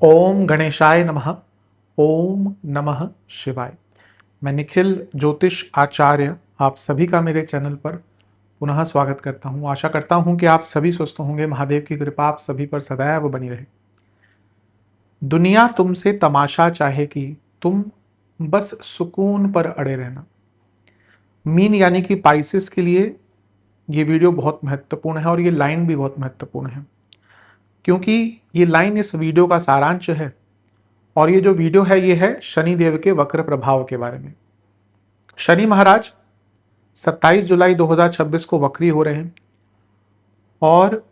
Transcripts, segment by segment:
ओम गणेशाय नमः। ओम नमः शिवाय। मैं निखिल ज्योतिष आचार्य आप सभी का मेरे चैनल पर पुनः स्वागत करता हूं। आशा करता हूं कि आप सभी स्वस्थ होंगे। महादेव की कृपा आप सभी पर सदैव बनी रहे। दुनिया तुमसे तमाशा चाहेगी, तुम बस सुकून पर अड़े रहना। मीन यानी कि पाइसेस के लिए ये वीडियो बहुत महत्वपूर्ण है और ये लाइन भी बहुत महत्वपूर्ण है, क्योंकि ये लाइन इस वीडियो का सारांश है। और ये जो वीडियो है ये है शनि देव के वक्र प्रभाव के बारे में। शनि महाराज 27 जुलाई 2026 को वक्री हो रहे हैं और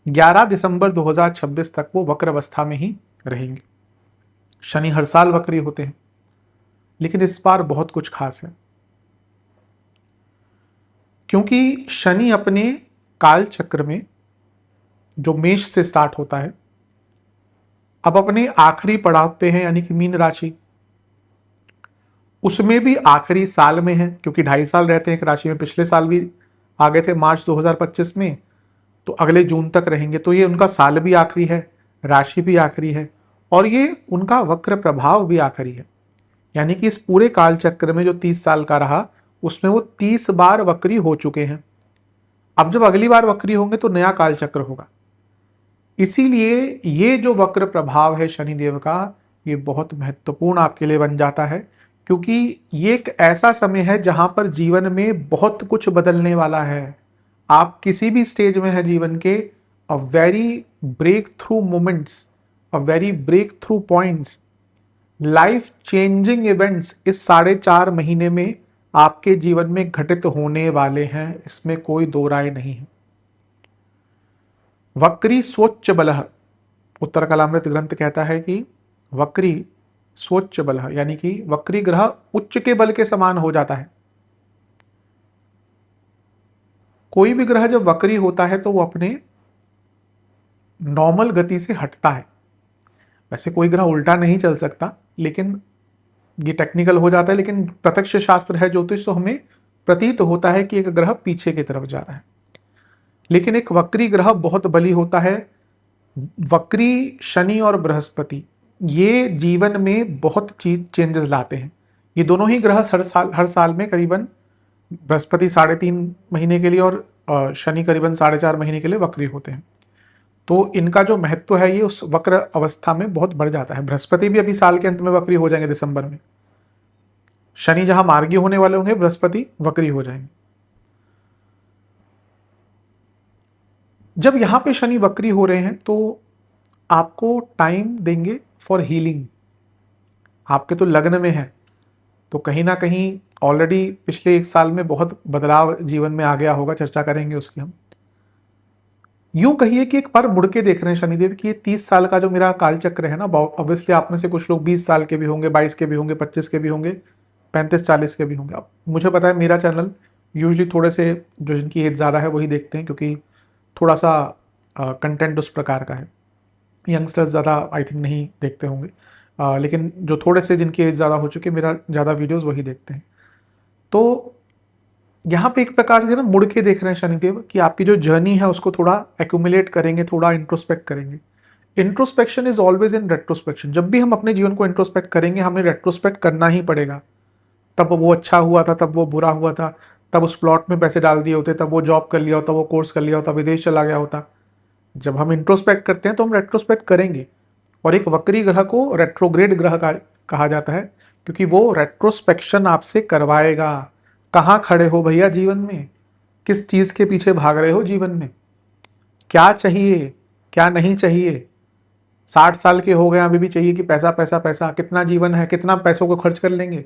11 दिसंबर 2026 तक वो वक्र अवस्था में ही रहेंगे। शनि हर साल वक्री होते हैं, लेकिन इस बार बहुत कुछ खास है, क्योंकि शनि अपने काल चक्र में जो मेष से स्टार्ट होता है अब अपने आखिरी पड़ाव पे है, यानी कि मीन राशि। उसमें भी आखिरी साल में है, क्योंकि 2.5 साल रहते हैं एक राशि में। पिछले साल भी आ गए थे मार्च 2025 में, तो अगले जून तक रहेंगे। तो ये उनका साल भी आखिरी है, राशि भी आखिरी है, और ये उनका वक्र प्रभाव भी आखिरी है। यानी कि इस पूरे काल चक्र में जो 30 साल का रहा, उसमें वो 30 बार वक्री हो चुके हैं। अब जब अगली बार वक्री होंगे तो नया काल चक्र होगा। इसीलिए ये जो वक्र प्रभाव है शनिदेव का, ये बहुत महत्वपूर्ण आपके लिए बन जाता है, क्योंकि ये एक ऐसा समय है जहां पर जीवन में बहुत कुछ बदलने वाला है। आप किसी भी स्टेज में है जीवन के, a very breakthrough moments, a very breakthrough points, life changing events इस 4.5 महीने में आपके जीवन में घटित होने वाले हैं। इसमें कोई दो राय नहीं है। वक्री स्वोच्च बलः, उत्तर कलामृत ग्रंथ कहता है कि वक्री स्वोच्च बलः, यानी कि वक्री ग्रह उच्च के बल के समान हो जाता है। कोई भी ग्रह जब वक्री होता है तो वो अपने नॉर्मल गति से हटता है। वैसे कोई ग्रह उल्टा नहीं चल सकता, लेकिन ये टेक्निकल हो जाता है। लेकिन प्रत्यक्ष शास्त्र है ज्योतिष, तो हमें प्रतीत होता है कि एक ग्रह पीछे की तरफ जा रहा है। लेकिन एक वक्री ग्रह बहुत बली होता है। वक्री शनि और बृहस्पति ये जीवन में बहुत चीज चेंजेस लाते हैं। ये दोनों ही ग्रह हर साल में करीबन, बृहस्पति 3.5 महीने के लिए और शनि करीबन 4.5 महीने के लिए वक्री होते हैं। तो इनका जो महत्व है ये उस वक्र अवस्था में बहुत बढ़ जाता है। बृहस्पति भी अभी साल के अंत में वक्री हो जाएंगे दिसंबर में। शनि जहां मार्गी होने वाले होंगे, बृहस्पति वक्री हो जाएंगे। जब यहां पे शनि वक्री हो रहे हैं तो आपको टाइम देंगे फॉर हीलिंग। आपके तो लग्न में है, तो कहीं ना कहीं ऑलरेडी पिछले 1 साल में बहुत बदलाव जीवन में आ गया होगा। चर्चा करेंगे उसकी हम। यूं कहिए कि एक बार मुड़ के देख रहे हैं शनिदेव कि ये 30 साल का जो मेरा काल चक्र है ना, ऑब्वियसली आप में से कुछ लोग 20 साल के भी होंगे, 22 के भी होंगे, 25 के भी होंगे, 35-40 के भी होंगे। अब मुझे पता है मेरा चैनल यूजली थोड़े से जो जिनकी एज ज़्यादा है वही देखते हैं, क्योंकि थोड़ा सा कंटेंट उस प्रकार का है। यंगस्टर्स ज़्यादा आई थिंक नहीं देखते होंगे, लेकिन जो थोड़े से जिनकी एज ज़्यादा हो चुकी है, मेरा ज़्यादा वीडियोज़ वही देखते हैं। तो यहाँ पे एक प्रकार से ना मुड़ के देख रहे हैं शनिदेव कि आपकी जो जर्नी है उसको थोड़ा एक्यूमुलेट करेंगे, थोड़ा इंट्रोस्पेक्ट करेंगे। Introspection is always in retrospection. जब भी हम अपने जीवन को इंट्रोस्पेक्ट करेंगे, हमें रेट्रोस्पेक्ट करना ही पड़ेगा। तब वो अच्छा हुआ था, तब वो बुरा हुआ था, तब उस प्लॉट में पैसे डाल दिए होते, तब वो जॉब कर लिया होता, वो कोर्स कर लिया होता, विदेश चला गया होता। जब हम इंट्रोस्पेक्ट करते हैं तो हम रेट्रोस्पेक्ट करेंगे। और एक वक्री ग्रह को रेट्रोग्रेड ग्रह का कहा जाता है, क्योंकि वो रेट्रोस्पेक्शन आपसे करवाएगा। कहाँ खड़े हो भैया जीवन में, किस चीज के पीछे भाग रहे हो जीवन में, क्या चाहिए क्या नहीं चाहिए। 60 साल के हो गए अभी भी चाहिए कि पैसा पैसा पैसा, कितना जीवन है, कितना पैसों को खर्च कर लेंगे।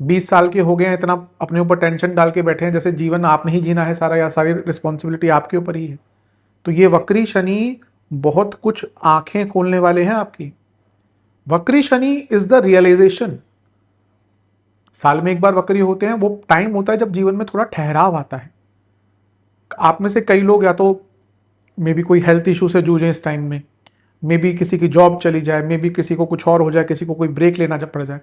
20 साल के हो गए हैं, इतना अपने ऊपर टेंशन डाल के बैठे हैं जैसे जीवन आपने ही जीना है सारा, या सारी रिस्पॉन्सिबिलिटी आपके ऊपर ही है। तो ये वक्री शनि बहुत कुछ आंखें खोलने वाले हैं आपकी। वक्री शनि इज द रियलाइजेशन। साल में एक बार वक्री होते हैं, वो टाइम होता है जब जीवन में थोड़ा ठहराव आता है। आप में से कई लोग या तो मे बी कोई हेल्थ इशू से जूझे इस टाइम में, मे बी किसी की जॉब चली जाए, मे बी किसी को कुछ और हो जाए, किसी को कोई ब्रेक लेना जब पड़ जाए,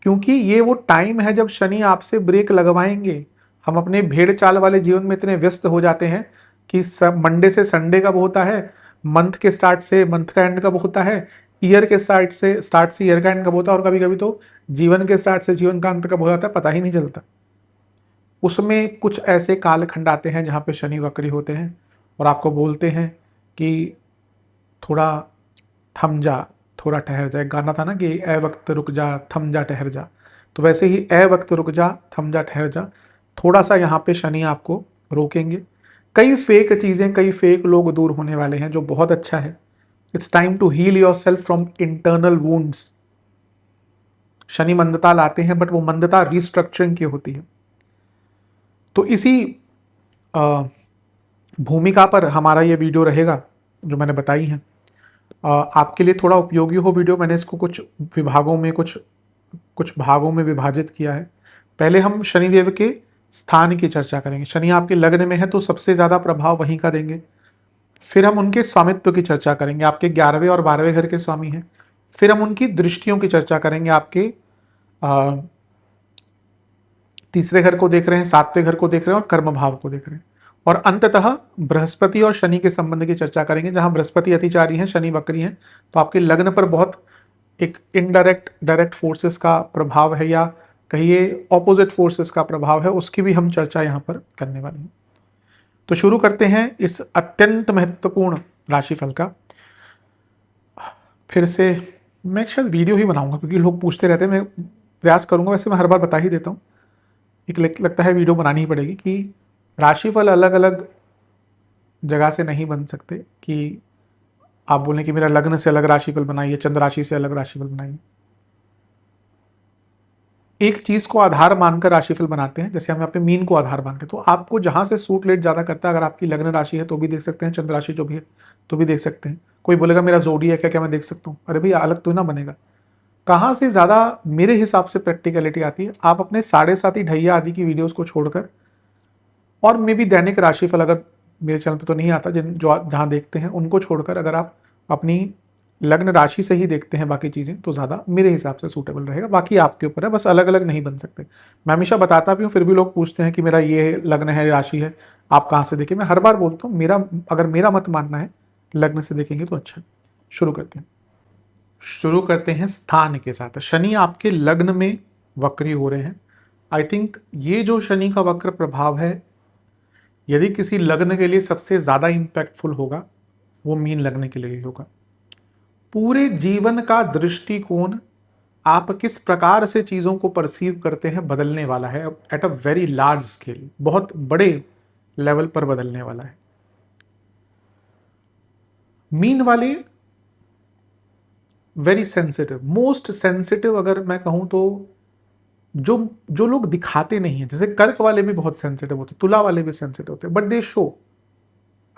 क्योंकि ये वो टाइम है जब शनि आपसे ब्रेक लगवाएंगे। हम अपने भेड़ चाल वाले जीवन में इतने व्यस्त हो जाते हैं कि मंडे से संडे कब होता है, मंथ के स्टार्ट से मंथ का एंड कब होता है, ईयर के स्टार्ट से ईयर का एंड कब होता है, और कभी कभी तो जीवन के स्टार्ट से जीवन का अंत कब हो जाता है पता ही नहीं चलता। उसमें कुछ ऐसे कालखंड आते हैं जहाँ पे शनि वक्री होते हैं और आपको बोलते हैं कि थोड़ा थम जा, थोड़ा ठहर जा। एक गाना था ना कि ए वक्त रुक जा, थम जा, ठहर जा। तो वैसे ही ए वक्त रुक जा, थम जा, ठहर जा। थोड़ा सा यहाँ पे शनि आपको रोकेंगे। कई फेक चीज़ें, कई फेक लोग दूर होने वाले हैं, जो बहुत अच्छा है। It's time to heal your self from internal wounds. Shani मंदता लाते हैं, बट वो मंदता रिस्ट्रक्चरिंग की होती है। तो इसी भूमिका पर हमारा ये वीडियो रहेगा जो मैंने बताई है। आपके लिए थोड़ा उपयोगी हो वीडियो। मैंने इसको कुछ विभागों में, कुछ भागों में विभाजित किया है। पहले हम शनिदेव के स्थान की चर्चा करेंगे। शनि आपके लग्न में है तो सबसे ज़्यादा प्रभाव वहीं का देंगे। फिर हम उनके स्वामित्व की चर्चा करेंगे, आपके 11वें और 12वें घर के स्वामी हैं। फिर हम उनकी दृष्टियों की चर्चा करेंगे, आपके तीसरे घर को देख रहे हैं, 7वें घर को देख रहे हैं और कर्म भाव को देख रहे हैं। और अंततः बृहस्पति और शनि के संबंध की चर्चा करेंगे, जहां बृहस्पति अतिचारी हैं, शनि वक्री हैं। तो आपके लग्न पर बहुत एक इनडायरेक्ट डायरेक्ट फोर्सेस का प्रभाव है, या कहिए ऑपोजिट फोर्सेस का प्रभाव है, उसकी भी हम चर्चा यहाँ पर करने वाले हैं। तो शुरू करते हैं इस अत्यंत महत्वपूर्ण राशिफल का। फिर से मैं शायद वीडियो ही बनाऊंगा, क्योंकि लोग पूछते रहते हैं। मैं प्रयास करूंगा, वैसे मैं हर बार बता ही देता हूँ। एक लगता है वीडियो बनानी ही पड़ेगी कि राशिफल अलग अलग जगह से नहीं बन सकते, कि आप बोलें कि मेरा लग्न से अलग राशिफल बनाइए, चंद्र राशि से अलग राशिफल बनाइए। एक चीज को आधार मानकर राशिफल बनाते हैं, जैसे हम यहाँ पे मीन को आधार मान के। तो आपको जहां से सूट लेट ज्यादा करता है, अगर आपकी लग्न राशि है तो भी देख सकते हैं, चंद्र राशि जो भी है तो भी देख सकते हैं। कोई बोलेगा मेरा जोडिएक है क्या, मैं देख सकता हूँ? अरे भैया अलग तो ना बनेगा। कहाँ से ज्यादा मेरे हिसाब से प्रैक्टिकलिटी आती है, आप अपने 7.5 ढैया आदि की वीडियोस को छोड़कर, और मे भी दैनिक राशिफल अगर मेरे चैनल पे तो नहीं आता, जिन जो जहाँ देखते हैं उनको छोड़कर, अगर आप अपनी लग्न राशि से ही देखते हैं बाकी चीज़ें, तो ज़्यादा मेरे हिसाब से सूटेबल रहेगा। बाकी आपके ऊपर है, बस अलग अलग नहीं बन सकते। मैं हमेशा बताता भी हूँ, फिर भी लोग पूछते हैं कि मेरा ये लग्न है, राशि है, आप कहाँ से देखें। मैं हर बार बोलता हूँ, अगर मेरा मत मानना है लग्न से देखेंगे तो अच्छा। शुरू करते हैं स्थान के साथ। शनि आपके लग्न में वक्री हो रहे हैं। आई थिंक ये जो शनि का वक्र प्रभाव है, यदि किसी लग्न के लिए सबसे ज्यादा इंपैक्टफुल होगा, वो मीन लग्न के लिए ही होगा। पूरे जीवन का दृष्टिकोण, आप किस प्रकार से चीजों को परसीव करते हैं, बदलने वाला है at a very large scale, बहुत बड़े लेवल पर बदलने वाला है। मीन वाले वेरी सेंसिटिव, मोस्ट सेंसिटिव अगर मैं कहूं तो, जो जो लोग दिखाते नहीं है। जैसे कर्क वाले भी बहुत सेंसिटिव होते, तुला वाले भी सेंसिटिव होते, बट दे शो।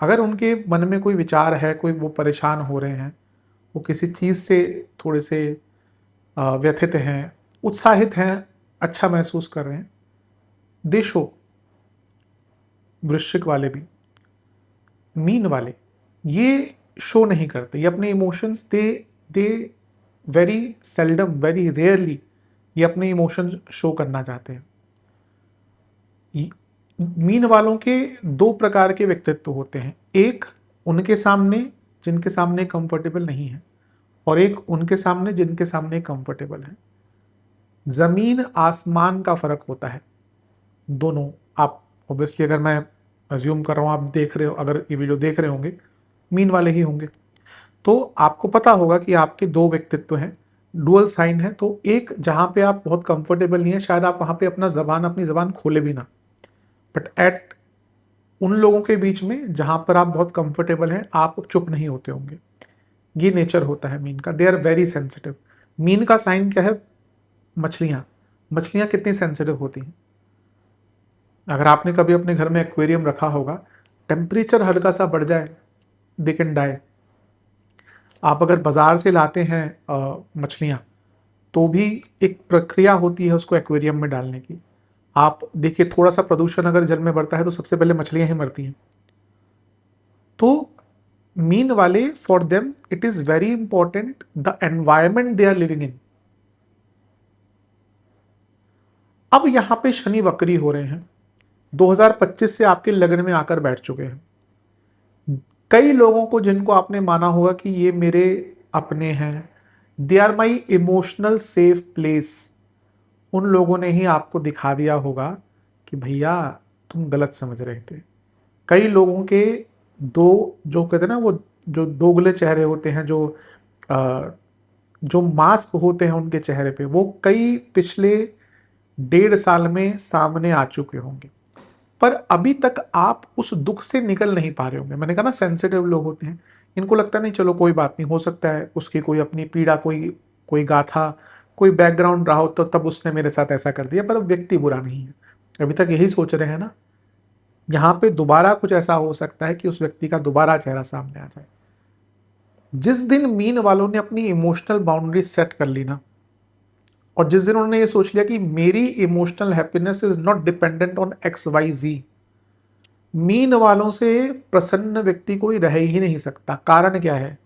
अगर उनके मन में कोई विचार है, कोई वो परेशान हो रहे हैं, वो किसी चीज से थोड़े से व्यथित हैं, उत्साहित हैं, अच्छा महसूस कर रहे हैं, दे शो। वृश्चिक वाले भी, मीन वाले ये शो नहीं करते, ये अपने emotions they very seldom, very rarely ये अपने इमोशंस शो करना चाहते हैं। मीन वालों के दो प्रकार के व्यक्तित्व होते हैं, एक उनके सामने जिनके सामने कंफर्टेबल नहीं है, और एक उनके सामने जिनके सामने कंफर्टेबल है। जमीन आसमान का फर्क होता है दोनों। आप ऑब्वियसली, अगर मैं अज्यूम कर रहा हूँ आप देख रहे हो, अगर ये वीडियो देख रहे होंगे, मीन वाले ही होंगे, तो आपको पता होगा कि आपके दो व्यक्तित्व हैं, डुअल साइन है। तो एक जहां पे आप बहुत कंफर्टेबल नहीं है, शायद आप वहां पे अपनी जबान खोले भी ना, बट एट उन लोगों के बीच में जहां पर आप बहुत कंफर्टेबल हैं, आप चुप नहीं होते होंगे। ये नेचर होता है मीन का, दे आर वेरी सेंसिटिव। मीन का साइन क्या है? मछलियां। मछलियां कितनी सेंसिटिव होती हैं? अगर आपने कभी अपने घर में एक्वेरियम रखा होगा, टेम्परेचर हल्का सा बढ़ जाए, दे कैन डाई। आप अगर बाजार से लाते हैं मछलियां, तो भी एक प्रक्रिया होती है उसको एक्वेरियम में डालने की। आप देखिए, थोड़ा सा प्रदूषण अगर जल में बढ़ता है तो सबसे पहले मछलियां ही मरती हैं। तो मीन वाले, for them it is very important the environment they are living in. अब यहां पे शनि वक्री हो रहे हैं, 2025 से आपके लग्न में आकर बैठ चुके हैं। कई लोगों को जिनको आपने माना होगा कि ये मेरे अपने हैं, they are my emotional safe place, उन लोगों ने ही आपको दिखा दिया होगा कि भैया तुम गलत समझ रहे थे। कई लोगों के दो, जो कहते हैं ना, वो जो दोगले चेहरे होते हैं, जो मास्क होते हैं उनके चेहरे पे, वो कई पिछले 1.5 साल में सामने आ चुके होंगे, पर अभी तक आप उस दुख से निकल नहीं पा रहे होंगे। मैंने कहा ना, सेंसिटिव लोग होते हैं, इनको लगता नहीं चलो कोई बात नहीं, हो सकता है उसकी कोई अपनी पीड़ा, कोई कोई गाथा, कोई बैकग्राउंड रहा हो, तो तब उसने मेरे साथ ऐसा कर दिया, पर व्यक्ति बुरा नहीं है। अभी तक यही सोच रहे हैं ना, यहाँ पे दोबारा कुछ ऐसा हो सकता है कि उस व्यक्ति का दोबारा चेहरा सामने आ जाए। जिस दिन मीन वालों ने अपनी इमोशनल बाउंड्री सेट कर ली ना, और जिस दिन उन्होंने ये सोच लिया कि मेरी emotional happiness is not dependent on XYZ, mean वालों से प्रसन्न व्यक्ति कोई रह ही नहीं सकता। कारण क्या है?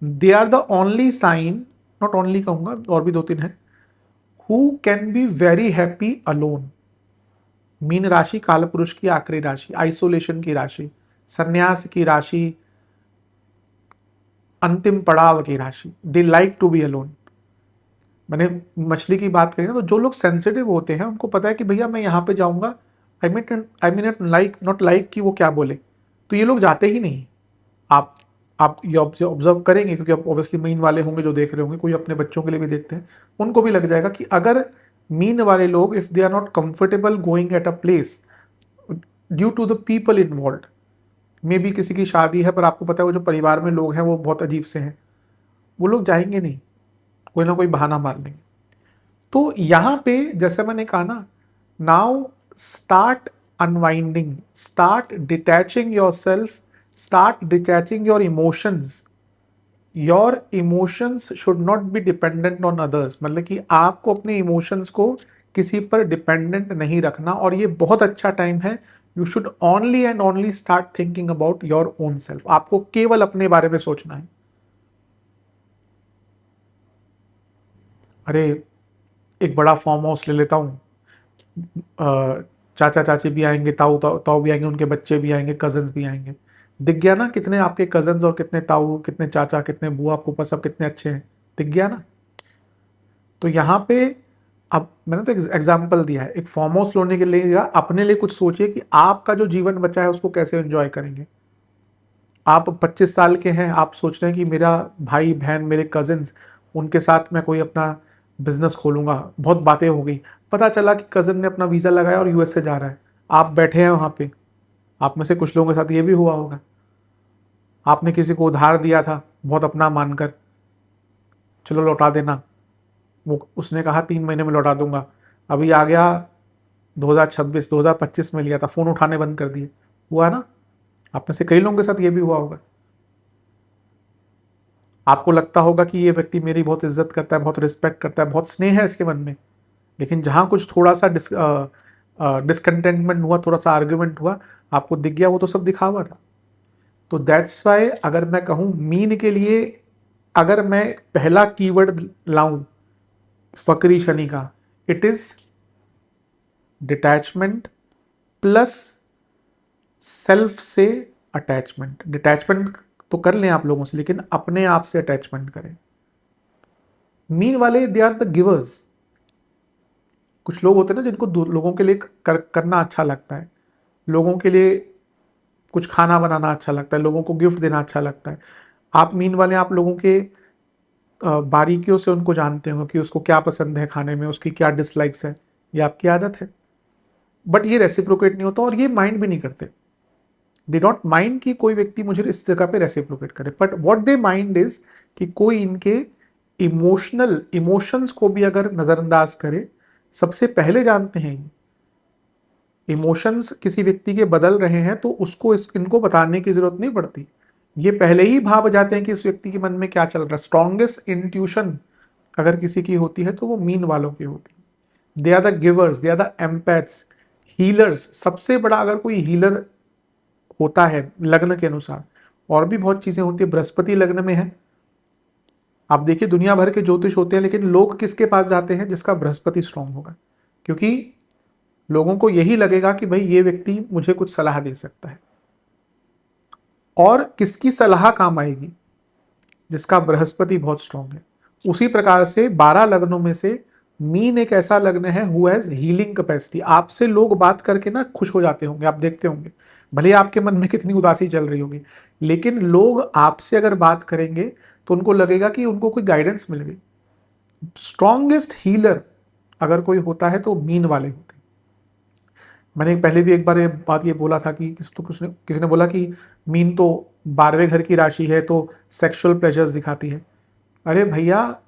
They are the only sign, not only कहूंगा, और भी 2-3 है, who can be very happy alone. मीन राशि काल पुरुष की आखिरी राशि, आइसोलेशन की राशि, संन्यास की राशि, अंतिम पड़ाव की राशि। They like to be alone. मैंने मछली की बात करी ना, तो जो लोग सेंसिटिव होते हैं उनको पता है कि भैया मैं यहाँ पे जाऊंगा, आई मीन नॉट लाइक कि वो क्या बोले, तो ये लोग जाते ही नहीं। आप ये ऑब्जर्व करेंगे, क्योंकि अब ऑब्वियसली मीन वाले होंगे जो देख रहे होंगे, कोई अपने बच्चों के लिए भी देखते हैं, उनको भी लग जाएगा कि अगर मीन वाले लोग, if they are not comfortable going at a place due to the people involve, maybe किसी की शादी है, पर आपको पता है वो जो परिवार में लोग हैं वो बहुत अजीब से हैं, वो लोग जाएंगे नहीं, कोई ना कोई बहाना मार लेंगे। तो यहाँ पे जैसे मैंने कहा ना, now start unwinding, start detaching your self, start detaching your emotions. Your emotions should not be dependent on others, मतलब कि आपको अपने इमोशंस को किसी पर डिपेंडेंट नहीं रखना, और ये बहुत अच्छा टाइम है। You should only and only start thinking about your own self. आपको केवल अपने बारे में सोचना है। अरे, एक बड़ा फार्म हाउस ले लेता हूँ, चाचा चाची भी आएंगे, ताऊ ताऊ ताऊ भी आएंगे, उनके बच्चे भी आएंगे, कजन्स भी आएंगे। दिख गया ना कितने आपके कजन्स, और कितने ताऊ, कितने चाचा, कितने बुआ फूफा, सब कितने अच्छे हैं, दिख गया ना। तो यहाँ पे अब मैंने तो एग्जाम्पल दिया है, एक फार्म हाउस लेने के लिए, या अपने लिए कुछ सोचिए कि आपका जो जीवन बचा है उसको कैसे एंजॉय करेंगे। आप 25 साल के हैं, आप सोच रहे हैं कि मेरा भाई बहन, मेरे कजिन्स, उनके साथ मैं कोई अपना बिजनेस खोलूंगा, बहुत बातें हो गई, पता चला कि कजन ने अपना वीज़ा लगाया और यूएस से जा रहा है, आप बैठे हैं वहाँ पे। आप में से कुछ लोगों के साथ ये भी हुआ होगा, आपने किसी को उधार दिया था बहुत अपना मानकर, चलो लौटा देना, वो उसने कहा 3 महीने में लौटा दूंगा, अभी आ गया 2026, 2025 में लिया था, फ़ोन उठाने बंद कर दिए। हुआ ना, आप में से कई लोगों के साथ ये भी हुआ होगा। आपको लगता होगा कि ये व्यक्ति मेरी बहुत इज्जत करता है, बहुत रिस्पेक्ट करता है, बहुत स्नेह है इसके मन में, लेकिन जहाँ कुछ थोड़ा सा डिसकंटेंटमेंट हुआ, थोड़ा सा आर्ग्यूमेंट हुआ, आपको दिख गया वो तो सब दिखा हुआ था। तो दैट्स वाई अगर मैं कहूँ मीन के लिए, अगर मैं पहला कीवर्ड लाऊं फकरी शनि का, it is detachment plus self से अटैचमेंट। डिटैचमेंट तो कर लें आप लोगों से, लेकिन अपने आप से अटैचमेंट करें। मीन वाले दे आर द गिवर्स। कुछ लोग होते हैं ना जिनको लोगों के लिए करना अच्छा लगता है, लोगों के लिए कुछ खाना बनाना अच्छा लगता है, लोगों को गिफ्ट देना अच्छा लगता है। आप मीन वाले, आप लोगों के बारीकियों से उनको जानते हो कि उसको क्या पसंद है खाने में, उसकी क्या डिसलाइक्स है, ये आपकी आदत है। बट ये रेसिप्रोकेट नहीं होता, और ये माइंड भी नहीं करते। दे डोंट माइंड कि कोई व्यक्ति मुझे इस जगह पे रेसिप्रोकेट करे, but what they mind is कि कोई इनके इमोशंस को भी अगर नजरअंदाज करे। सबसे पहले जानते हैं इमोशंस किसी व्यक्ति के बदल रहे हैं, तो उसको इनको बताने की जरूरत नहीं पड़ती, ये पहले ही भाप जाते हैं कि इस व्यक्ति के मन में क्या चल रहा है। स्ट्रॉन्गेस्ट इंट्यूशन अगर किसी की होती है तो वो मीन वालों की होती है। They are the givers, they are the empaths, healers. सबसे बड़ा अगर कोई हीलर होता है लग्न के अनुसार, और भी बहुत चीजें होती है, बृहस्पति लग्न में है, आप देखिए दुनिया भर के ज्योतिष होते हैं, लेकिन लोग किसके पास जाते हैं? जिसका बृहस्पति स्ट्रांग होगा, क्योंकि लोगों को यही लगेगा कि भाई ये व्यक्ति मुझे कुछ सलाह दे सकता है। और किसकी सलाह काम आएगी? जिसका बृहस्पति बहुत स्ट्रांग है। उसी प्रकार से 12 लग्नों में से मीन एक ऐसा लग्न है हु हैज हीलिंग कैपेसिटी। आपसे लोग बात करके ना खुश हो जाते होंगे, आप देखते होंगे, भले आपके मन में कितनी उदासी चल रही होगी, लेकिन लोग आपसे अगर बात करेंगे तो उनको लगेगा कि उनको कोई गाइडेंस मिल गई। स्ट्रॉन्गेस्ट हीलर अगर कोई होता है तो मीन वाले होते हैं। मैंने पहले भी एक बार ये बात ये बोला था कि किसी ने बोला कि मीन तो 12वें घर की राशि है तो सेक्सुअल प्लेजर्स दिखाती है। अरे भैया,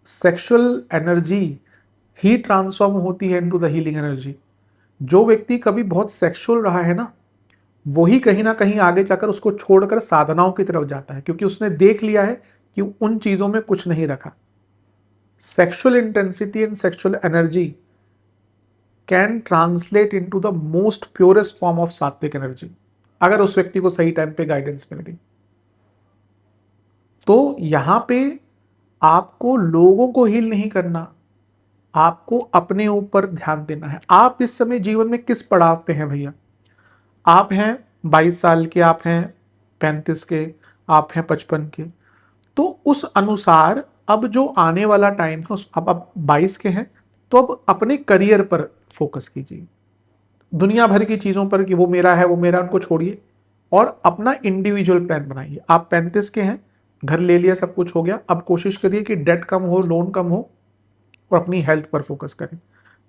सेक्सुअल एनर्जी ही ट्रांसफॉर्म होती है इनटू द हीलिंग एनर्जी। जो व्यक्ति कभी बहुत सेक्सुअल रहा है ना, वही कहीं ना कहीं आगे जाकर उसको छोड़कर साधनाओं की तरफ जाता है, क्योंकि उसने देख लिया है कि उन चीजों में कुछ नहीं रखा। Sexual intensity and sexual energy can translate into the most purest form of सात्विक एनर्जी, अगर उस व्यक्ति को सही टाइम पे गाइडेंस मिल गई। तो यहां पे आपको लोगों को हील नहीं करना, आपको अपने ऊपर ध्यान देना है। आप इस समय जीवन में किस पड़ाव पे हैं भैया? आप हैं 22 साल के, आप हैं 35 के, आप हैं 55 के। तो उस अनुसार अब जो आने वाला टाइम है उस अब आप 22 के हैं तो अब अपने करियर पर फोकस कीजिए। दुनिया भर की चीजों पर कि वो मेरा है वो मेरा, उनको छोड़िए और अपना इंडिविजुअल प्लान बनाइए। आप 35 के हैं, घर ले लिया, सब कुछ हो गया, अब कोशिश करिए कि डेट कम हो, लोन कम हो और अपनी हेल्थ पर फोकस करें।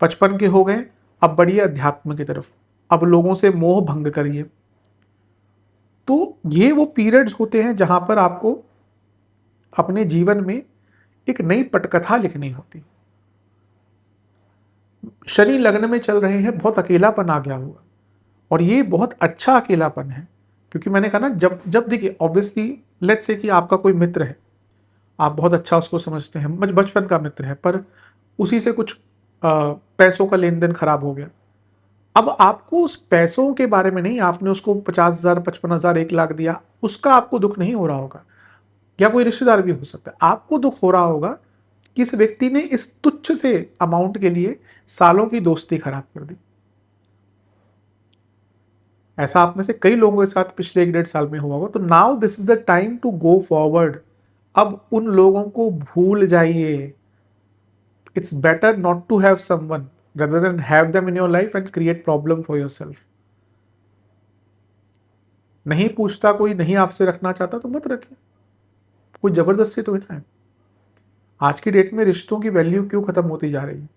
55 के हो गए, अब बढ़िए अध्यात्म की तरफ, अब लोगों से मोह भंग करिए। तो ये वो पीरियड्स होते हैं जहां पर आपको अपने जीवन में एक नई पटकथा लिखनी होती। शनि लग्न में चल रहे हैं, बहुत अकेलापन आ गया होगा और ये बहुत अच्छा अकेलापन है, क्योंकि मैंने कहा ना, जब जब देखिए ऑब्वियसली लेट्स से कि आपका कोई मित्र है, आप बहुत अच्छा उसको समझते हैं, बचपन का मित्र है, पर उसी से कुछ पैसों का लेन देन खराब हो गया। अब आपको उस पैसों के बारे में नहीं, आपने उसको 50,000 55,000 1 लाख दिया, उसका आपको दुख नहीं हो रहा होगा, या कोई रिश्तेदार भी हो सकता है, आपको दुख हो रहा होगा कि इस व्यक्ति ने इस तुच्छ से अमाउंट के लिए सालों की दोस्ती खराब कर दी। ऐसा आप में से कई लोगों के साथ पिछले 1 डेढ़ साल में हुआ होगा। तो now this is the time to go forward. अब उन लोगों को भूल जाइए। It's better not to have someone rather than have them in your life and create problem for yourself। नहीं पूछता कोई, नहीं आपसे रखना चाहता तो मत रखिए, कोई जबरदस्ती तो नहीं है। आज की डेट में रिश्तों की वैल्यू क्यों खत्म होती जा रही है?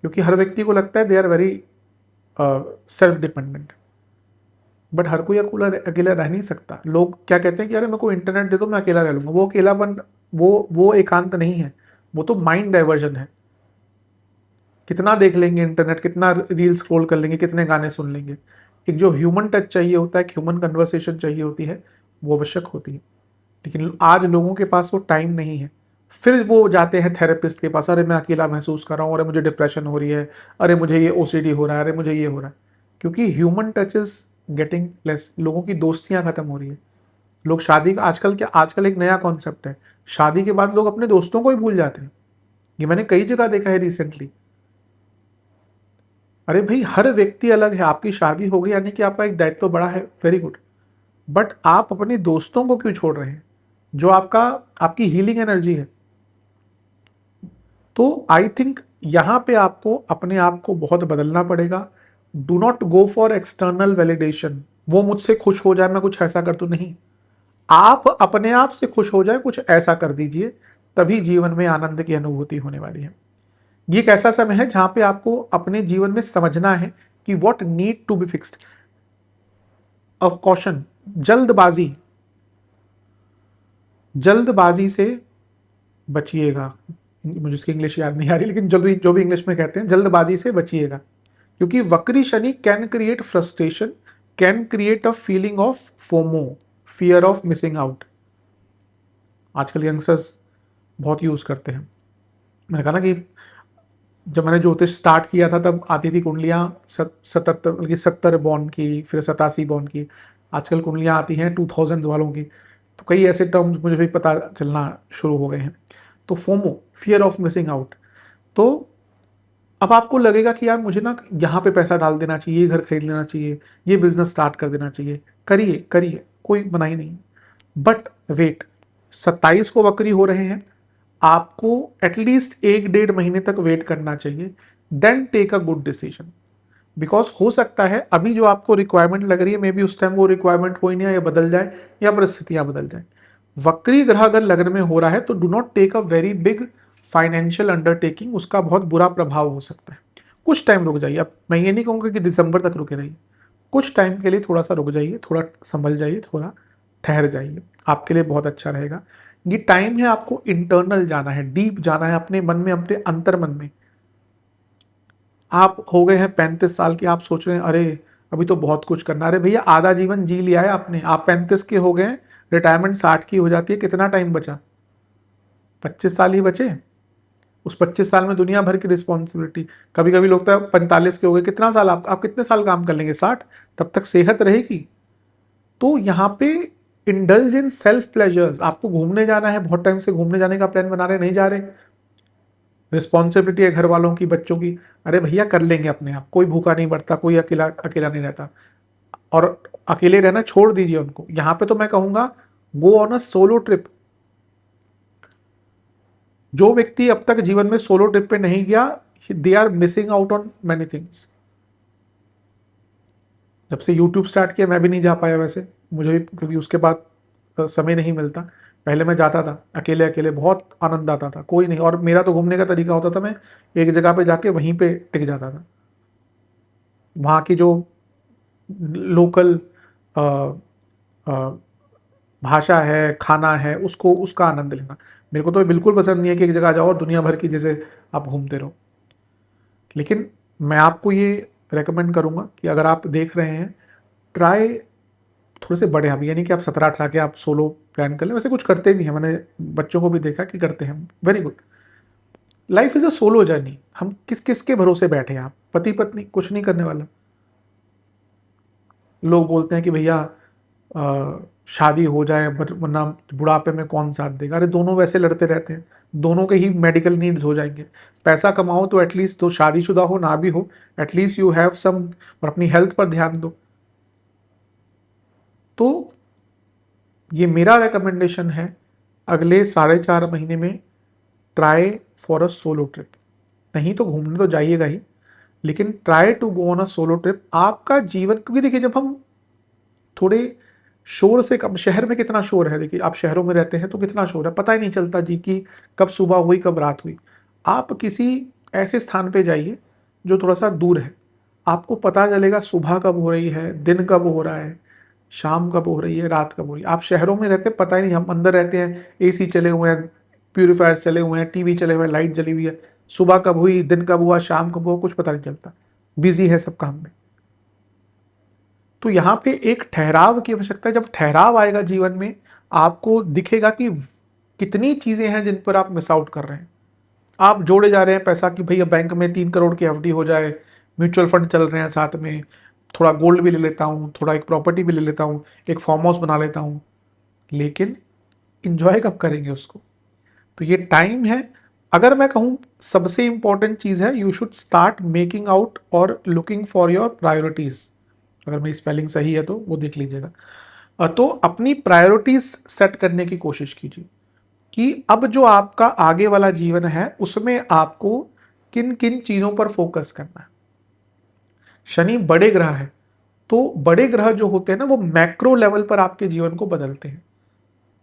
क्योंकि हर व्यक्ति को लगता है they are very self dependent, but हर कोई अकेला रह नहीं सकता। लोग क्या कहते हैं कि अरे मेरे को इंटरनेट दे दो मैं अकेला रह लूंगा। वो अकेलापन, वो एकांत नहीं है, वो तो माइंड डाइवर्जन है। कितना देख लेंगे इंटरनेट, कितना रील स्क्रॉल कर लेंगे, कितने गाने सुन लेंगे। एक जो ह्यूमन टच चाहिए होता है, ह्यूमन कन्वर्सेशन चाहिए होती है, वो आवश्यक होती है। लेकिन आज लोगों के पास वो टाइम नहीं है। फिर वो जाते हैं थेरेपिस्ट के पास, अरे मैं अकेला महसूस कर रहा हूँ, अरे मुझे डिप्रेशन हो रही है, अरे मुझे ये ओसीडी हो रहा है, अरे मुझे ये हो रहा है। क्योंकि human touch is getting less, लोगों की दोस्तियां खत्म हो रही है। लोग शादी का आजकल एक नया कॉन्सेप्ट है, शादी के बाद लोग अपने दोस्तों को ही भूल जाते हैं। ये मैंने कई जगह देखा है रिसेंटली। अरे भाई, हर व्यक्ति अलग है। आपकी शादी हो गई यानी कि आपका एक दायित्व बड़ा है, वेरी गुड, बट आप अपने दोस्तों को क्यों छोड़ रहे हैं, जो आपकी हीलिंग एनर्जी है? तो आई थिंक यहां पे आपको अपने आप को बहुत बदलना पड़ेगा। Do not go for external validation, वो मुझसे खुश हो जाए मैं कुछ ऐसा कर दूं, नहीं। आप अपने आप से खुश हो जाए, कुछ ऐसा कर दीजिए, तभी जीवन में आनंद की अनुभूति होने वाली है। ये एक ऐसा समय है जहां पे आपको अपने जीवन में समझना है कि what need to be fixed. Of caution, जल्दबाजी से बचिएगा। मुझे इसकी इंग्लिश याद नहीं आ रही, लेकिन जल्दी जो भी इंग्लिश में कहते हैं, जल्दबाजी से बचिएगा। क्योंकि वक्री Shani can create frustration, can create a feeling of FOMO, fear of missing out. आजकल यंगस्टर्स बहुत यूज करते हैं। मैंने कहा ना कि जब मैंने ज्योतिष स्टार्ट किया था तब आती थी कुंडलियाँ 77 बल्कि 70 बॉर्न की, फिर 87 बॉर्न की। आजकल कुंडलियाँ आती हैं 2000 वालों की। तो कई ऐसे टर्म्स मुझे भी पता चलना शुरू हो गए हैं। तो FOMO, fear of missing out. तो अब आपको लगेगा कि यार मुझे ना यहाँ पे पैसा डाल देना चाहिए, ये घर खरीद लेना चाहिए, ये बिजनेस स्टार्ट कर देना चाहिए। करिए करिए, कोई बनाई नहीं। बट वेट, 27 को वक्री हो रहे हैं, आपको एटलीस्ट 1-1.5 महीने तक वेट करना चाहिए, then take a good decision. Because हो सकता है अभी जो आपको रिक्वायरमेंट लग रही है, मे बी उस टाइम वो रिक्वायरमेंट कोई नहीं है, या बदल जाए या परिस्थितियां बदल जाए। वक्री ग्रह अगर लग्न में हो रहा है तो do not take a very big financial undertaking, उसका बहुत बुरा प्रभाव हो सकता है। कुछ टाइम रुक जाइए। अब मैं ये नहीं कहूँगा कि दिसंबर तक रुके रहिए, कुछ टाइम के लिए थोड़ा सा रुक जाइए, थोड़ा संभल जाइए, थोड़ा ठहर जाइए, आपके लिए बहुत अच्छा रहेगा। ये टाइम है आपको इंटरनल जाना है, डीप जाना है अपने मन में, अपने अंतर मन में। आप हो गए हैं 35 साल के, आप सोच रहे हैं अरे अभी तो बहुत कुछ करना। अरे भैया आधा जीवन जी लिया है आपने, आप 35 के हो गए हैं, रिटायरमेंट 60 की हो जाती है, कितना टाइम बचा? 25 साल ही बचे। उस 25 साल में दुनिया भर की रिस्पॉन्सिबिलिटी। कभी कभी लोग तो 45 के हो गए, कितना साल आप कितने साल काम कर लेंगे? 60। तब तक सेहत रहेगी। तो यहाँ पे इंडल्ज इन सेल्फ प्लेजर्स। आपको घूमने जाना है, बहुत टाइम से घूमने जाने का प्लान बना रहे, नहीं जा रहे, रिस्पॉन्सिबिलिटी है घर वालों की, बच्चों की, अरे भैया कर लेंगे अपने आप, कोई भूखा नहीं मरता, कोई अकेला अकेला नहीं रहता। और अकेले रहना छोड़ दीजिए उनको। यहाँ पे तो मैं कहूंगा गो ऑन अ सोलो ट्रिप। जो व्यक्ति अब तक जीवन में सोलो ट्रिप पे नहीं गया, they are missing out on many things. जब से यूट्यूब स्टार्ट किया मैं भी नहीं जा पाया वैसे, मुझे भी, क्योंकि उसके बाद समय नहीं मिलता। पहले मैं जाता था अकेले अकेले, बहुत आनंद आता था, कोई नहीं। और मेरा तो घूमने का तरीका होता था, मैं एक जगह पे जाके वहीं पे टिक जाता था। वहाँ की जो लोकल भाषा है, खाना है, उसका आनंद लेना। मेरे को तो बिल्कुल पसंद नहीं है कि एक जगह जाओ और दुनिया भर की जैसे आप घूमते रहो। लेकिन मैं आपको ये रेकमेंड करूँगा कि अगर आप देख रहे हैं, ट्राई थोड़े से बड़े। हम ये नहीं कि आप 17-18 के आप सोलो प्लान कर लें, वैसे कुछ करते भी हैं, मैंने बच्चों को भी देखा कि करते हैं, very good. Life is a solo journey. हम किस किस के भरोसे बैठे हैं? आप पति पत्नी, कुछ नहीं करने वाला। लोग बोलते हैं कि भैया शादी हो जाए वरना बुढ़ापे में कौन साथ देगा। अरे दोनों वैसे लड़ते रहते हैं, दोनों के ही मेडिकल नीड्स हो जाएंगे। पैसा कमाओ तो एटलीस्ट, तो शादीशुदा हो ना भी हो, एटलीस्ट यू हैव सम, और अपनी हेल्थ पर ध्यान दो। तो ये मेरा रिकमेंडेशन है, अगले 4.5 महीने में try for a solo trip. नहीं तो घूमने तो जाइएगा ही, लेकिन try to go on a solo trip. आपका जीवन, क्योंकि देखिए जब हम थोड़े शोर से कम, शहर में कितना शोर है, देखिए आप शहरों में रहते हैं तो कितना शोर है, पता ही नहीं चलता जी कि कब सुबह हुई कब रात हुई। आप किसी ऐसे स्थान पे जाइए जो थोड़ा सा दूर है, आपको पता चलेगा सुबह कब हो रही है, दिन कब हो रहा है, शाम कब हो रही है, रात कब हो रही है। आप शहरों में रहते पता ही नहीं, हम अंदर रहते हैं, एसी चले हुए हैं, प्यूरीफायर चले हुए हैं, टीवी चले हुए हैं, लाइट जली हुई है, सुबह कब हुई, दिन कब हुआ, शाम कब हुआ, कुछ पता नहीं चलता, बिजी है सब काम में। तो यहाँ पे एक ठहराव की आवश्यकता है। जब ठहराव आएगा जीवन में, आपको दिखेगा कि कितनी चीजें हैं जिन पर आप मिस आउट कर रहे हैं। आप जोड़े जा रहे हैं पैसा कि भैया बैंक में 3 करोड़ की एफडी हो जाए, म्यूचुअल फंड चल रहे हैं साथ में, थोड़ा गोल्ड भी ले लेता हूँ, थोड़ा एक प्रॉपर्टी भी ले लेता हूँ, एक फार्म हाउस बना लेता हूँ, लेकिन इंजॉय कब करेंगे उसको? तो ये टाइम है। अगर मैं कहूँ सबसे इंपॉर्टेंट चीज़ है, you should start making out और लुकिंग फॉर योर प्रायोरिटीज। अगर मेरी स्पेलिंग सही है तो वो देख लीजिएगा। तो अपनी प्रायोरिटीज सेट करने की कोशिश कीजिए कि अब जो आपका आगे वाला जीवन है उसमें आपको किन किन चीजों पर फोकस करना है। शनि बड़े ग्रह है, तो बड़े ग्रह जो होते हैं ना, वो मैक्रो लेवल पर आपके जीवन को बदलते हैं।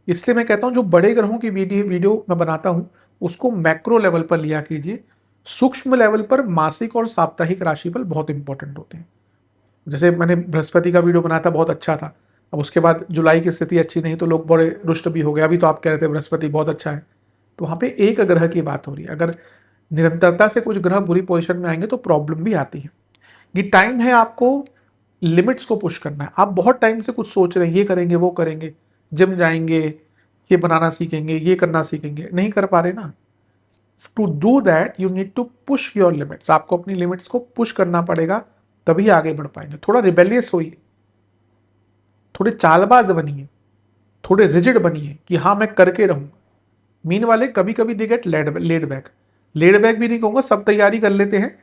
इसलिए मैं कहता हूं जो बड़े ग्रहों की वीडियो मैं बनाता हूं उसको मैक्रो लेवल पर लिया कीजिए। सूक्ष्म लेवल पर मासिक और साप्ताहिक राशिफल बहुत इंपॉर्टेंट होते हैं। जैसे मैंने बृहस्पति का वीडियो बनाया था, बहुत अच्छा था। अब उसके बाद जुलाई की स्थिति अच्छी नहीं तो लोग बड़े रुष्ट भी हो गए। अभी तो आप कह रहे थे बृहस्पति बहुत अच्छा है, तो वहाँ पे एक ग्रह की बात हो रही है। अगर निरंतरता से कुछ ग्रह बुरी पोजीशन में आएंगे तो प्रॉब्लम भी आती है। ये टाइम है आपको लिमिट्स को पुश करना है। आप बहुत टाइम से कुछ सोच रहे हैं, ये करेंगे वो करेंगे, जिम जाएंगे, ये बनाना सीखेंगे, ये करना सीखेंगे, नहीं कर पा रहे ना। To do that you need to push your limits. आपको अपनी लिमिट्स को पुश करना पड़ेगा, तभी आगे बढ़ पाएंगे। थोड़ा रिबेलियस होइए, थोड़े चालबाज बनिए, थोड़े रिजिड बनिए कि हाँ मैं करके रहूंगा। मीन वाले कभी कभी they get laid back. Laid back भी नहीं कहूंगा, सब तैयारी कर लेते हैं,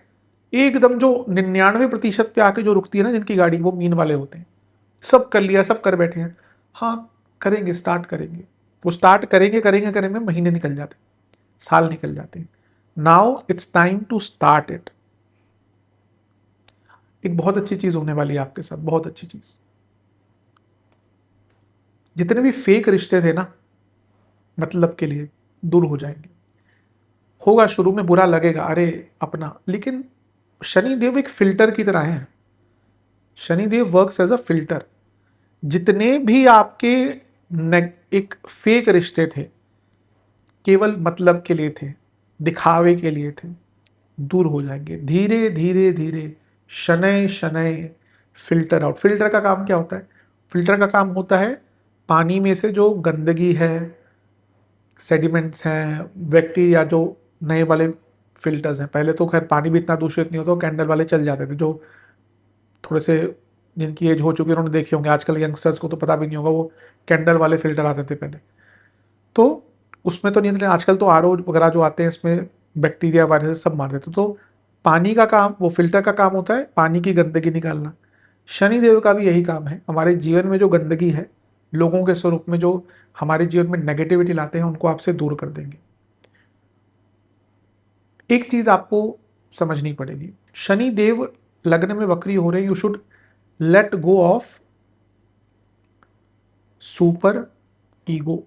एकदम जो 99% पे आके जो रुकती है ना जिनकी गाड़ी, वो मीन वाले होते हैं। सब कर लिया, सब कर बैठे हैं। हाँ, करेंगे, स्टार्ट करेंगे। वो स्टार्ट करेंगे करेंगे करेंगे, महीने निकल जाते, साल निकल जाते हैं। Now it's time to start it. एक बहुत अच्छी चीज होने वाली है आपके साथ, बहुत अच्छी चीज। जितने भी फेक रिश्ते थे ना, मतलब के लिए, दूर हो जाएंगे। होगा शुरू में बुरा लगेगा, अरे अपना, लेकिन शनिदेव एक फिल्टर की तरह है। Shanidev works as a filter. जितने भी आपके एक फेक रिश्ते थे, केवल मतलब के लिए थे, दिखावे के लिए थे, दूर हो जाएंगे धीरे धीरे धीरे, शनय शनय। Filter out. फिल्टर का काम क्या होता है? फिल्टर का काम होता है पानी में से जो गंदगी है, सेडिमेंट्स हैं, बैक्टीरिया, जो नए वाले फिल्टर्स हैं। पहले तो खैर पानी भी इतना दूषित नहीं होता, कैंडल वाले चल जाते थे, जो थोड़े से जिनकी एज हो चुकी है उन्होंने देखे होंगे। आजकल यंगस्टर्स को तो पता भी नहीं होगा, वो कैंडल वाले फिल्टर आते थे पहले। तो उसमें तो नहीं थे, आजकल तो आरओ वगैरह जो आते हैं इसमें बैक्टीरिया वायरस सब मार देते। तो पानी का काम, वो फिल्टर का काम होता है पानी की गंदगी निकालना। शनिदेव का भी यही काम है, हमारे जीवन में जो गंदगी है, लोगों के स्वरूप में जो हमारे जीवन में नेगेटिविटी लाते हैं, उनको आपसे दूर कर देंगे। एक चीज आपको समझनी पड़ेगी, शनि देव लग्न में वक्री हो रहे, you should let go of super ego.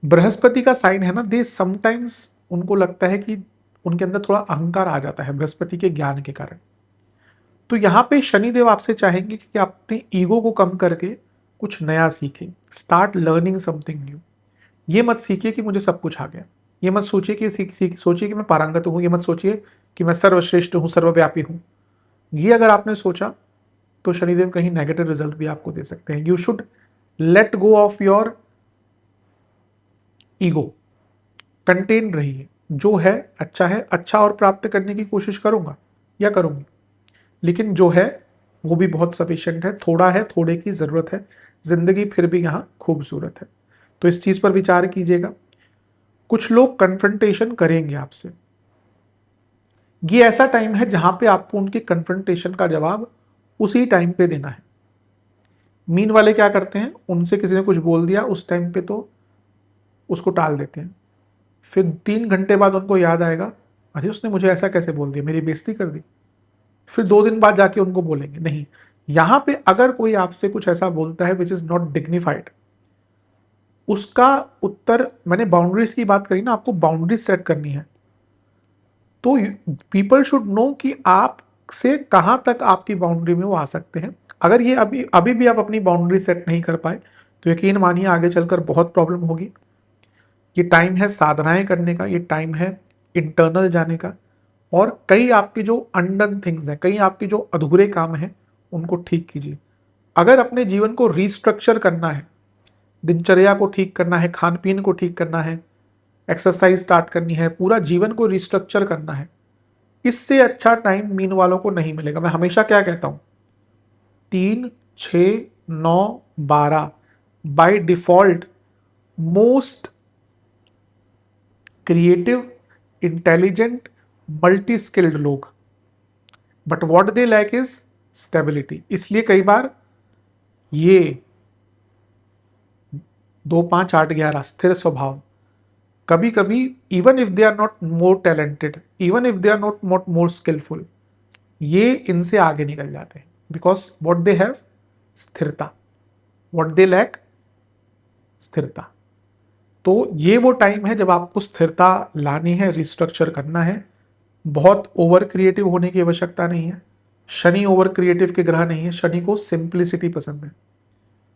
Brihaspati का साइन है ना, दे समटाइम्स उनको लगता है कि उनके अंदर थोड़ा अहंकार आ जाता है बृहस्पति के ज्ञान के कारण। तो यहां पे शनिदेव आपसे चाहेंगे कि आप अपने ईगो को कम करके कुछ नया सीखें। Start learning something new. ये मत सीखिए कि मुझे सब कुछ आ गया। ये मत सोचिए कि सोचिए कि मैं पारंगत हूं। ये मत सोचिए कि मैं सर्वश्रेष्ठ हूं, सर्वव्यापी हूं। ये अगर आपने सोचा तो शनिदेव कहीं नेगेटिव रिजल्ट भी आपको दे सकते हैं। You should let go of your ego. Contain रहिए, जो है अच्छा है, अच्छा और प्राप्त करने की कोशिश करूंगा या करूंगी, लेकिन जो है वो भी बहुत सफिशिएंट है। थोड़ा है, थोड़े की जरूरत है, जिंदगी फिर भी यहां खूबसूरत है। तो इस चीज पर विचार कीजिएगा। कुछ लोग कन्फ्रंटेशन करेंगे आपसे। ये ऐसा टाइम है जहां पे आपको उनके कन्फ्रंटेशन का जवाब उसी टाइम पे देना है। मीन वाले क्या करते हैं, उनसे किसी ने कुछ बोल दिया उस टाइम पे तो उसको टाल देते हैं। फिर 3 घंटे बाद उनको याद आएगा, अरे उसने मुझे ऐसा कैसे बोल दिया, मेरी बेइज्जती कर दी। फिर 2 दिन बाद जाके उनको बोलेंगे। नहीं, यहां पे अगर कोई आपसे कुछ ऐसा बोलता है विच इज नॉट डिग्निफाइड, उसका उत्तर, मैंने बाउंड्रीज की बात करी ना, आपको बाउंड्रीज सेट करनी है। तो पीपल शुड नो कि आप से कहां तक आपकी बाउंड्री में वो आ सकते हैं। अगर ये अभी अभी भी आप अपनी बाउंड्री सेट नहीं कर पाए, तो यकीन मानिए आगे चलकर बहुत प्रॉब्लम होगी। ये टाइम है साधनाएं करने का, ये टाइम है इंटरनल जाने का, और कई आपकी जो अनडन थिंग्स हैं, कई आपके जो अधूरे काम हैं, उनको ठीक कीजिए। अगर अपने जीवन को रिस्ट्रक्चर करना है, दिनचर्या को ठीक करना है, खान पीन को ठीक करना है, एक्सरसाइज स्टार्ट करनी है, पूरा जीवन को रिस्ट्रक्चर करना है, इससे अच्छा टाइम मीन वालों को नहीं मिलेगा। मैं हमेशा क्या कहता हूं, 3, 6, 9, 12 by default most creative, intelligent, multi skilled लोग, but what they lack is stability. इसलिए कई बार ये 2, 5, 8, 11 स्थिर स्वभाव, कभी कभी even if they are not more talented, even if they are not more skillful, ये इनसे आगे निकल जाते हैं। बिकॉज व्हाट दे हैव, स्थिरता। व्हाट दे लैक, स्थिरता। तो ये वो टाइम है जब आपको स्थिरता लानी है, रिस्ट्रक्चर करना है। बहुत ओवर क्रिएटिव होने की आवश्यकता नहीं है। शनि ओवर क्रिएटिव के ग्रह नहीं है। शनि को सिंप्लिसिटी पसंद है,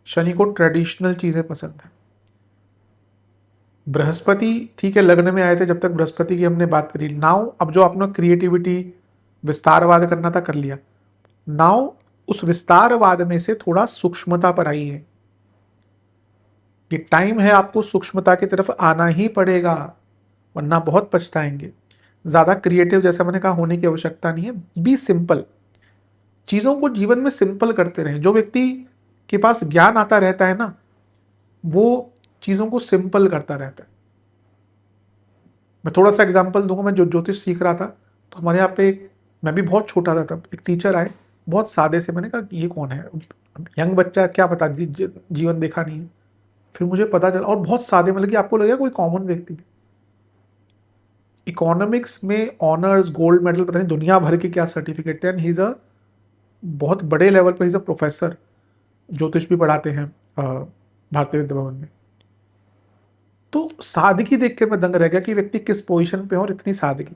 शनि को ट्रेडिशनल चीजें पसंद है। बृहस्पति ठीक है लग्न में आए थे, जब तक बृहस्पति की हमने बात करी। नाउ अब जो अपना क्रिएटिविटी, विस्तारवाद करना था, कर लिया। नाउ उस विस्तारवाद में से थोड़ा सूक्ष्मता पर आई है। ये टाइम है, आपको सूक्ष्मता की तरफ आना ही पड़ेगा, वरना बहुत पछताएंगे। ज्यादा क्रिएटिव, जैसा मैंने कहा, होने की आवश्यकता नहीं है। Be simple. चीजों को जीवन में सिंपल करते रहें। जो व्यक्ति के पास ज्ञान आता रहता है ना, वो चीजों को सिंपल करता रहता है। मैं थोड़ा सा एग्जांपल दूंगा। मैं जो ज्योतिष सीख रहा था, तो हमारे यहाँ पे मैं भी बहुत छोटा था तब, एक टीचर आए, बहुत सादे से। मैंने कहा ये कौन है, यंग बच्चा क्या पता जीवन देखा नहीं है, फिर मुझे पता चला, और बहुत सादे, मतलब कि आपको लगेगा कोई कॉमन व्यक्ति। इकोनॉमिक्स में ऑनर्स, गोल्ड मेडल, पता नहीं दुनिया भर के क्या सर्टिफिकेट थे, एंड ही इज अ बहुत बड़े लेवल पर, ही इज अ प्रोफेसर, ज्योतिष भी पढ़ाते हैं भारतीय विद्या भवन में। तो सादगी देख के मैं दंग रह गया कि व्यक्ति किस पोजीशन पे हो और इतनी सादगी।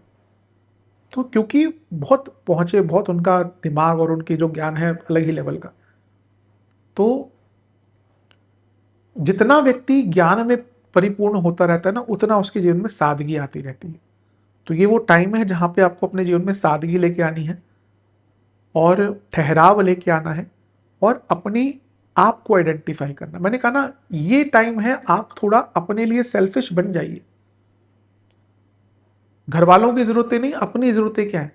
तो क्योंकि बहुत पहुंचे, बहुत उनका दिमाग और उनकी जो ज्ञान है अलग ही लेवल का। तो जितना व्यक्ति ज्ञान में परिपूर्ण होता रहता है ना, उतना उसके जीवन में सादगी आती रहती है। तो ये वो टाइम है जहां पे आपको अपने जीवन में सादगी लेके आनी है और ठहराव लेके आना है और अपनी आप को आइडेंटिफाई करना। मैंने कहा ना, ये टाइम है आप थोड़ा अपने लिए सेल्फिश बन जाइए। घर वालों की जरूरतें नहीं, अपनी जरूरतें क्या है।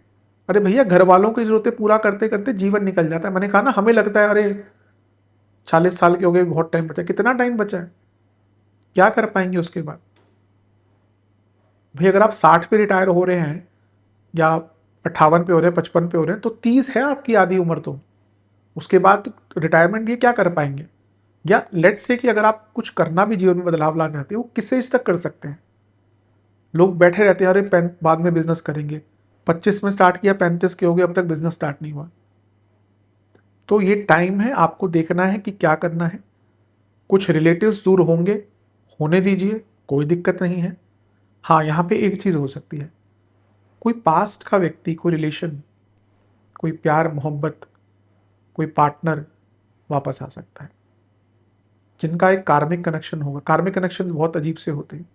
अरे भैया, घर वालों की जरूरतें पूरा करते करते जीवन निकल जाता है। मैंने कहा ना, हमें लगता है अरे 40 साल के हो गए, बहुत टाइम बचा। कितना टाइम बचा है, क्या कर पाएंगे उसके बाद। भाई अगर आप 60 पे रिटायर हो रहे हैं या 58 पे हो रहे हैं, 55 पे हो रहे हैं, तो 30 है आपकी आधी उम्र। तो उसके बाद रिटायरमेंट ये क्या कर पाएंगे। या लेट्स से कि अगर आप कुछ करना भी जीवन में बदलाव ला चाहते हो, वो किस एज तक कर सकते हैं। लोग बैठे रहते हैं, अरे बाद में बिजनेस करेंगे। 25 में स्टार्ट किया, 35 के हो गए, अब तक बिजनेस स्टार्ट नहीं हुआ। तो ये टाइम है, आपको देखना है कि क्या करना है। कुछ रिलेटिव्स दूर होंगे, होने दीजिए, कोई दिक्कत नहीं है। हाँ, यहाँ पे एक चीज़ हो सकती है, कोई पास्ट का व्यक्ति, कोई रिलेशन, कोई प्यार मोहब्बत, कोई पार्टनर वापस आ सकता है, जिनका एक कार्मिक कनेक्शन होगा। कार्मिक कनेक्शन बहुत अजीब से होते हैं,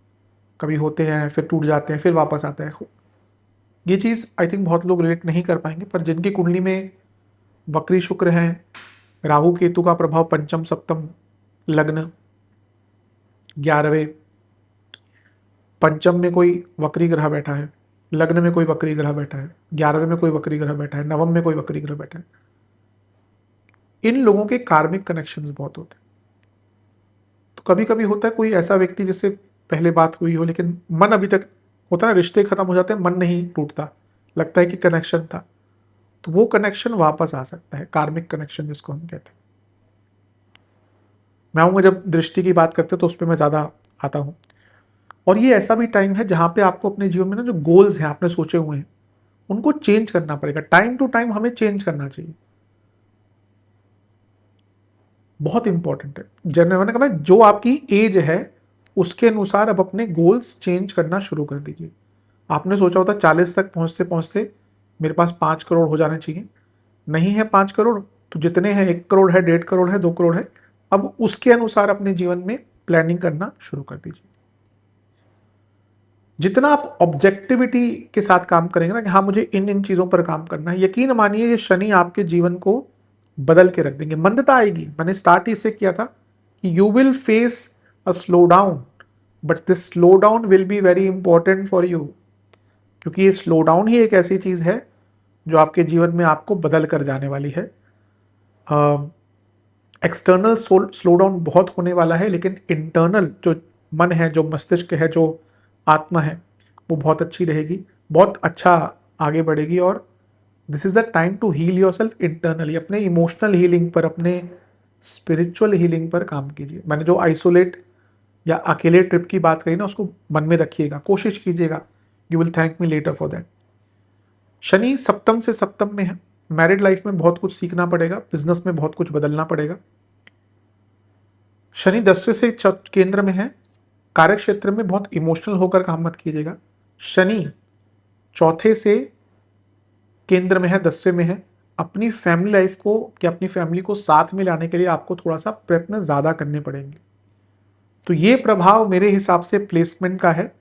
कभी होते हैं फिर टूट जाते हैं, फिर वापस आते हैं। ये चीज़ आई थिंक बहुत लोग रिलेट नहीं कर पाएंगे, पर जिनकी कुंडली में वक्री शुक्र है, राहु केतु का प्रभाव पंचम सप्तम, लग्न 11वें, पंचम में कोई वक्री ग्रह बैठा है, लग्न में कोई वक्री ग्रह बैठा है, 11वें में कोई वक्री ग्रह बैठा है, नवम में कोई वक्री ग्रह बैठा है, इन लोगों के कार्मिक कनेक्शंस बहुत होते हैं। तो कभी कभी होता है कोई ऐसा व्यक्ति जिससे पहले बात हुई हो, लेकिन मन अभी तक, होता है ना, रिश्ते खत्म हो जाते हैं, मन नहीं टूटता, लगता है कि कनेक्शन था। तो वो कनेक्शन वापस आ सकता है, कार्मिक कनेक्शन जिसको हम कहते हैं। मैं आऊँगा जब दृष्टि की बात करते हैं तो उस पर मैं ज़्यादा आता हूँ। और ये ऐसा भी टाइम है जहाँ पे आपको अपने जीवन में ना जो गोल्स हैं आपने सोचे हुए हैं, उनको चेंज करना पड़ेगा। टाइम टू टाइम हमें चेंज करना चाहिए, बहुत इंपॉर्टेंट है। जनरल मैंने कहा जो आपकी एज है उसके अनुसार अब अपने गोल्स चेंज करना शुरू कर दीजिए। आपने सोचा होता 40 तक पहुंचते पहुंचते मेरे पास 5 करोड़ हो जाने चाहिए, नहीं है 5 करोड़, तो जितने हैं 1 करोड़ है, 1.5 करोड़ है, 2 करोड़ है, अब उसके अनुसार अपने जीवन में प्लानिंग करना शुरू कर दीजिए। जितना आप ऑब्जेक्टिविटी के साथ काम करेंगे ना कि हाँ मुझे इन इन चीजों पर काम करना है, यकीन मानिए ये शनि आपके जीवन को बदल के रख देंगे। मंदता आएगी, मैंने स्टार्ट इससे किया था कि you will face a slow down, but this slow down will be very important for you, क्योंकि ये स्लो डाउन ही एक ऐसी चीज है जो आपके जीवन में आपको बदल कर जाने वाली है। एक्सटर्नल स्लो डाउन बहुत होने वाला है, लेकिन इंटरनल जो मन है, जो मस्तिष्क है, जो आत्मा है, वो बहुत अच्छी रहेगी, बहुत अच्छा आगे बढ़ेगी। और this is the time to heal your self internally. अपने इमोशनल हीलिंग पर, अपने स्पिरिचुअल हीलिंग पर काम कीजिए। मैंने जो आइसोलेट या अकेले ट्रिप की बात कही ना, उसको मन में रखिएगा, कोशिश कीजिएगा। You will thank me later for that. Shani सप्तम से सप्तम में है, मैरिड लाइफ में बहुत कुछ सीखना पड़ेगा, बिजनेस में बहुत कुछ बदलना पड़ेगा। शनि 10वें से केंद्र में है, कार्य क्षेत्र में बहुत इमोशनल होकर काम मत कीजिएगा। शनि चौथे से केंद्र में है, 10वें में है, अपनी फैमिली लाइफ को या अपनी फैमिली को साथ में लाने के लिए आपको थोड़ा सा प्रयत्न ज्यादा करने पड़ेंगे। तो ये प्रभाव मेरे हिसाब से प्लेसमेंट का है।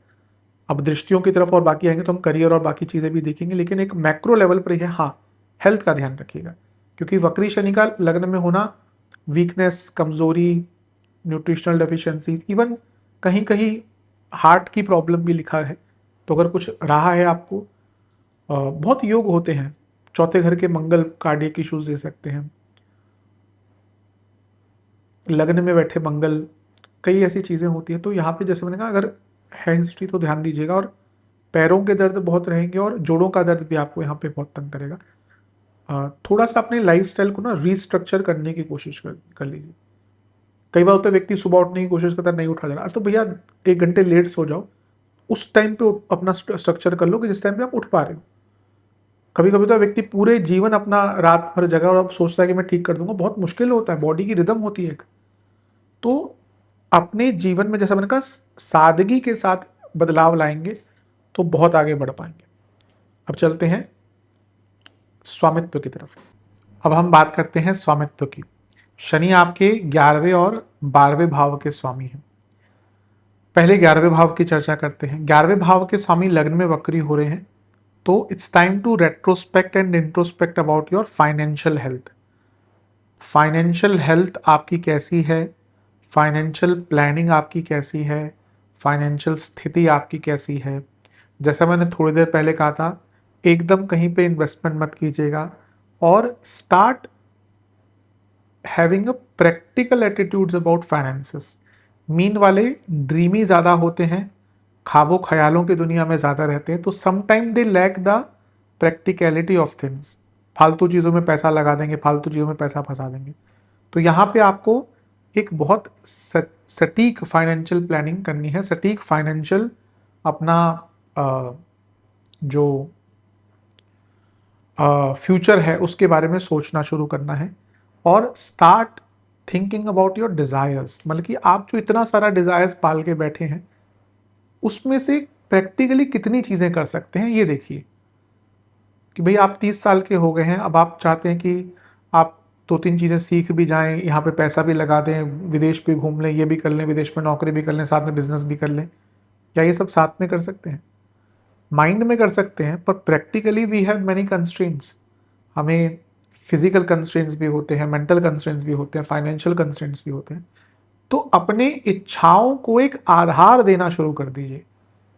अब दृष्टियों की तरफ और बाकी आएंगे तो हम करियर और बाकी चीजें भी देखेंगे, लेकिन एक मैक्रो लेवल पर ही है। हाँ, हेल्थ का ध्यान रखिएगा, क्योंकि वक्री शनि का लग्न में होना वीकनेस, कमजोरी, न्यूट्रिशनल डेफिशिएंसीज, इवन कहीं कहीं हार्ट की प्रॉब्लम भी लिखा है। तो अगर कुछ रहा है आपको, बहुत योग होते हैं, चौथे घर के मंगल कार्डियक इश्यूज दे सकते हैं, लग्न में बैठे मंगल, कई ऐसी चीज़ें होती हैं। तो यहाँ पे जैसे मैंने कहा, अगर है हिस्ट्री तो ध्यान दीजिएगा। और पैरों के दर्द बहुत रहेंगे और जोड़ों का दर्द भी आपको यहाँ पे बहुत तंग करेगा। थोड़ा सा अपने लाइफस्टाइल को ना रीस्ट्रक्चर करने की कोशिश कर लीजिए। कई बार होता है व्यक्ति सुबह उठने की कोशिश करता है, नहीं उठा जा रहा, तो भैया 1 घंटे लेट सो जाओ, उस टाइम पे अपना स्ट्रक्चर कर लो कि जिस टाइम पे आप उठ पा रहे हो। कभी कभी तो व्यक्ति पूरे जीवन अपना रात भर जगा और अब सोचता है कि मैं ठीक कर दूंगा, बहुत मुश्किल होता है, बॉडी की रिदम होती है एक। तो अपने जीवन में जैसा मैंने कहा सादगी के साथ बदलाव लाएंगे तो बहुत आगे बढ़ पाएंगे। अब चलते हैं स्वामित्व की तरफ। अब हम बात करते हैं स्वामित्व की। शनि आपके 11वें और 12वें भाव के स्वामी हैं। पहले 11वें भाव की चर्चा करते हैं। 11वें भाव के स्वामी लग्न में वक्री हो रहे हैं, तो it's time to retrospect and introspect about your financial health. Financial health आपकी कैसी है, फाइनेंशियल प्लानिंग आपकी कैसी है, फाइनेंशियल स्थिति आपकी कैसी है। जैसा मैंने थोड़ी देर पहले कहा था, एकदम कहीं पे इन्वेस्टमेंट मत कीजिएगा और start having a practical attitudes about finances. Mean वाले ड्रीमी ज़्यादा होते हैं, ख्वाबों ख्यालों की दुनिया में ज़्यादा रहते हैं, तो sometime they lack the practicality of things. फालतू चीज़ों में पैसा लगा देंगे, फालतू चीज़ों में पैसा फंसा देंगे। तो यहाँ पे आपको एक बहुत सटीक फाइनेंशियल प्लानिंग करनी है, सटीक फाइनेंशियल अपना जो फ्यूचर है उसके बारे में सोचना शुरू करना है और start thinking about your desires. मतलब कि आप जो इतना सारा डिज़ायर्स पाल के बैठे हैं उसमें से प्रैक्टिकली कितनी चीज़ें कर सकते हैं, ये देखिए कि भाई आप 30 साल के हो गए हैं, अब आप चाहते हैं कि आप 2-3 चीज़ें सीख भी जाएं, यहाँ पे पैसा भी लगा दें, विदेश भी घूम लें, ये भी कर लें, विदेश में नौकरी भी कर लें, साथ में बिजनेस भी कर लें। क्या ये सब साथ में कर सकते हैं? माइंड में कर सकते हैं, पर practically we have many constraints. हमें फिजिकल कंस्ट्रेंट्स भी होते हैं, मेंटल कंस्ट्रेंट्स भी होते हैं, फाइनेंशियल कंस्ट्रेंट्स भी होते हैं। तो अपने इच्छाओं को एक आधार देना शुरू कर दीजिए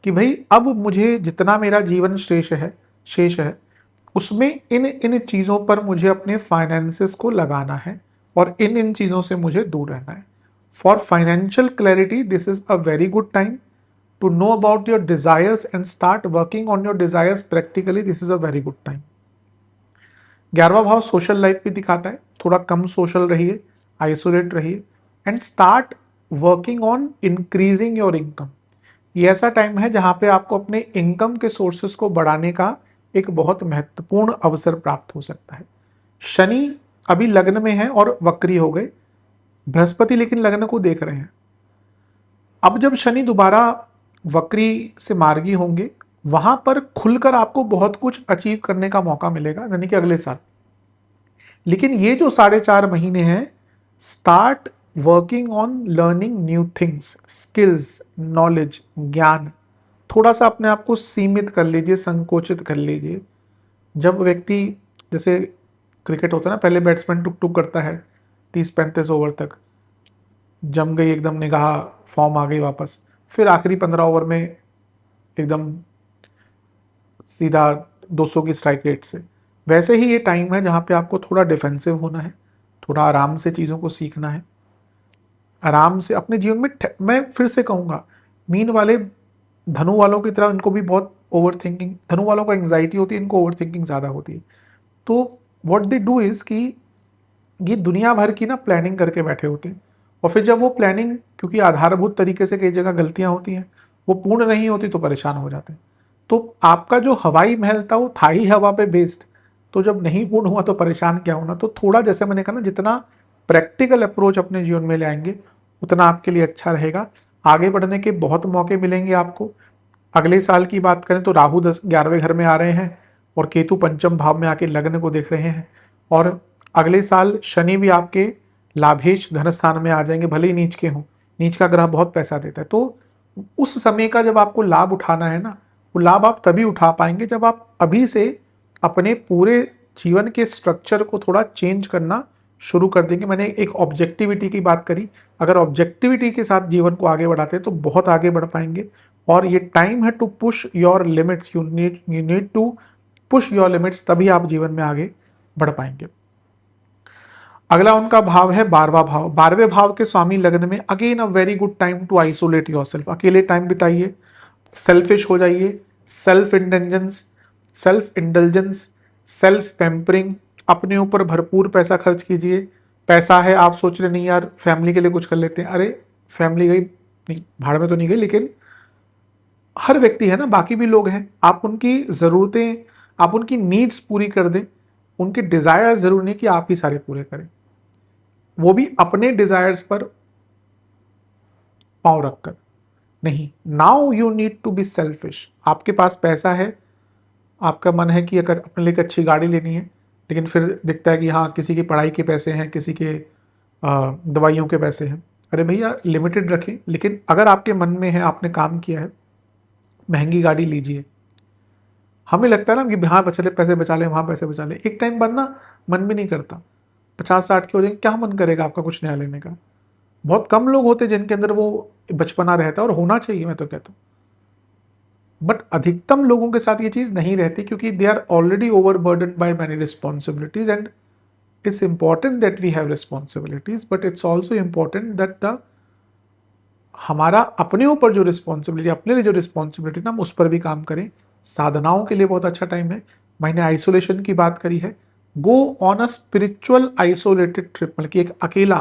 कि भाई अब मुझे जितना मेरा जीवन शेष है उसमें इन इन चीज़ों पर मुझे अपने फाइनेंसेस को लगाना है और इन इन चीज़ों से मुझे दूर रहना है। For financial clarity this is a very good time to know about your desires and start working on your desires practically. This is a very good time. 11वां भाव सोशल लाइफ भी दिखाता है, थोड़ा कम सोशल रहिए, आइसोलेट रहिए and start working on increasing your income. ये ऐसा टाइम है जहां पे आपको अपने इनकम के सोर्सेस को बढ़ाने का एक बहुत महत्वपूर्ण अवसर प्राप्त हो सकता है। शनि अभी लग्न में है और वक्री हो गए, बृहस्पति लेकिन लग्न को देख रहे हैं। अब जब शनि दोबारा वक्री से मार्गी होंगे, वहां पर खुलकर आपको बहुत कुछ अचीव करने का मौका मिलेगा, यानी कि अगले साल। लेकिन ये जो 4.5 महीने हैं, start working on learning new things, skills, knowledge, ज्ञान। थोड़ा सा अपने आप को सीमित कर लीजिए, संकोचित कर लीजिए। जब व्यक्ति, जैसे क्रिकेट होता है ना, पहले बैट्समैन टुक टुक करता है 30-35 ओवर तक, जम गई एकदम निगाह, फॉर्म आ गई वापस, फिर आखिरी 15 ओवर में एकदम सीधा 200 की स्ट्राइक रेट से। वैसे ही ये टाइम है जहाँ पे आपको थोड़ा डिफेंसिव होना है, थोड़ा आराम से चीज़ों को सीखना है, आराम से अपने जीवन में। मैं फिर से कहूँगा, मीन वाले धनु वालों की तरह इनको भी बहुत ओवर थिंकिंग, धनु वालों को एंग्जाइटी होती है, इनको ओवर थिंकिंग ज़्यादा होती है। तो व्हाट दे डू इज़ कि ये दुनिया भर की ना प्लानिंग करके बैठे होते हैं और फिर जब वो प्लानिंग, क्योंकि आधारभूत तरीके से कई जगह गलतियाँ होती हैं, वो पूर्ण नहीं होती तो परेशान हो जाते हैं। तो आपका जो हवाई महल था वो था ही हवा पे बेस्ड, तो जब नहीं पूर्ण हुआ तो परेशान क्या होना। तो थोड़ा, जैसे मैंने कहा ना, जितना प्रैक्टिकल अप्रोच अपने जीवन में ले आएंगे उतना आपके लिए अच्छा रहेगा। आगे बढ़ने के बहुत मौके मिलेंगे आपको। अगले साल की बात करें तो राहु 11वें घर में आ रहे हैं और केतु पंचम भाव में आके लग्न को देख रहे हैं, और अगले साल शनि भी आपके लाभेश धन स्थान में आ जाएंगे, भले ही नीच के हों। नीच का ग्रह बहुत पैसा देता है, तो उस समय का जब आपको लाभ उठाना है ना, वो लाभ आप तभी उठा पाएंगे जब आप अभी से अपने पूरे जीवन के स्ट्रक्चर को थोड़ा चेंज करना शुरू कर देंगे। मैंने एक ऑब्जेक्टिविटी की बात करी, अगर ऑब्जेक्टिविटी के साथ जीवन को आगे बढ़ाते हैं तो बहुत आगे बढ़ पाएंगे। और ये टाइम है to push your limits, you need to push your limits, तभी आप जीवन में आगे बढ़ पाएंगे। अगला उनका भाव है 12वां भाव। 12वें भाव के स्वामी लग्न में, again a very good time to isolate yourself. अकेले टाइम बिताइए, सेल्फिश हो जाइए, सेल्फ इंडल्जेंस, सेल्फ पैम्परिंग, अपने ऊपर भरपूर पैसा खर्च कीजिए। पैसा है, आप सोच रहे नहीं यार फैमिली के लिए कुछ कर लेते हैं, अरे फैमिली गई नहीं, भाड़ में तो नहीं गई, लेकिन हर व्यक्ति है ना, बाकी भी लोग हैं, आप उनकी ज़रूरतें, आप उनकी नीड्स पूरी कर दें। उनके डिज़ायर ज़रूर नहीं कि आप ही सारे पूरे करें, वो भी अपने डिज़ायर्स पर पाँव रखकर नहीं। Now you need to be selfish. आपके पास पैसा है, आपका मन है कि अगर अपने लिए एक अच्छी गाड़ी लेनी है, लेकिन फिर दिखता है कि हाँ किसी की पढ़ाई के पैसे हैं, किसी के दवाइयों के पैसे हैं। अरे भैया लिमिटेड रखें, लेकिन अगर आपके मन में है, आपने काम किया है, महंगी गाड़ी लीजिए। हमें लगता है ना कि हाँ बचा ले, पैसे बचा ले, वहाँ पैसे बचा ले, एक टाइम बाद ना मन भी नहीं करता। 50-60 के हो जाएंगे, क्या मन करेगा आपका कुछ नया लेने का। बहुत कम लोग होते जिनके अंदर वो बचपना रहता है, और होना चाहिए, मैं तो कहता हूँ। बट अधिकतम लोगों के साथ ये चीज़ नहीं रहती, क्योंकि they are already overburden by many responsibilities. And it's important that we have responsibilities, but it's also important that the हमारा अपने ऊपर जो रिस्पॉन्सिबिलिटी, अपने लिए जो रिस्पॉन्सिबिलिटी ना, हम उस पर भी काम करें। साधनाओं के लिए बहुत अच्छा टाइम है। मैंने आइसोलेशन की बात करी है। गो on a spiritual isolated trip, मतलब कि एक अकेला,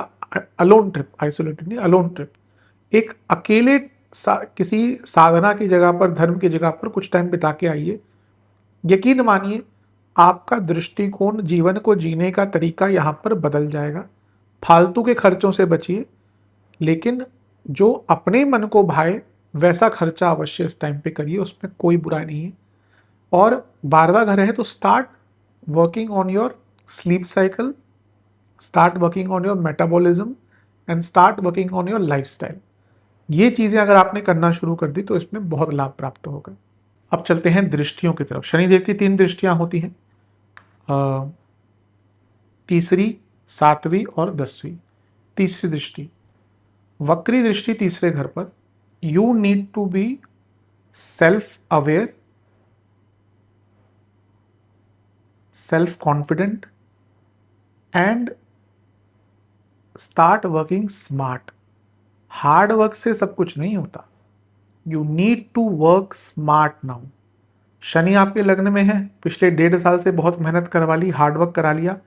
अलोन ट्रिप, आइसोलेटेड नहीं, अलोन ट्रिप। एक अकेले किसी साधना की जगह पर, धर्म की जगह पर कुछ टाइम बिता के आइए। यकीन मानिए आपका दृष्टिकोण, जीवन को जीने का तरीका यहाँ पर बदल जाएगा। फालतू के खर्चों से बचिए, लेकिन जो अपने मन को भाए वैसा खर्चा अवश्य इस टाइम पे करिए, उसमें कोई बुरा नहीं है। और 12वां घर है तो start working on your sleep cycle, start working on your metabolism, and start working on your lifestyle. ये चीज़ें अगर आपने करना शुरू कर दी तो इसमें बहुत लाभ प्राप्त होगा। अब चलते हैं दृष्टियों की तरफ। शनिदेव की 3 दृष्टियां होती हैं, तीसरी, 7वीं और 10वीं। तीसरी दृष्टि, वक्री दृष्टि तीसरे घर पर। You need to be self aware, self confident and start working smart. Hard work से सब कुछ नहीं होता, you need to work smart now. Shani आपके लग्न में है, पिछले 1.5 साल से बहुत मेहनत करवा ली, हार्डवर्क करा लिया,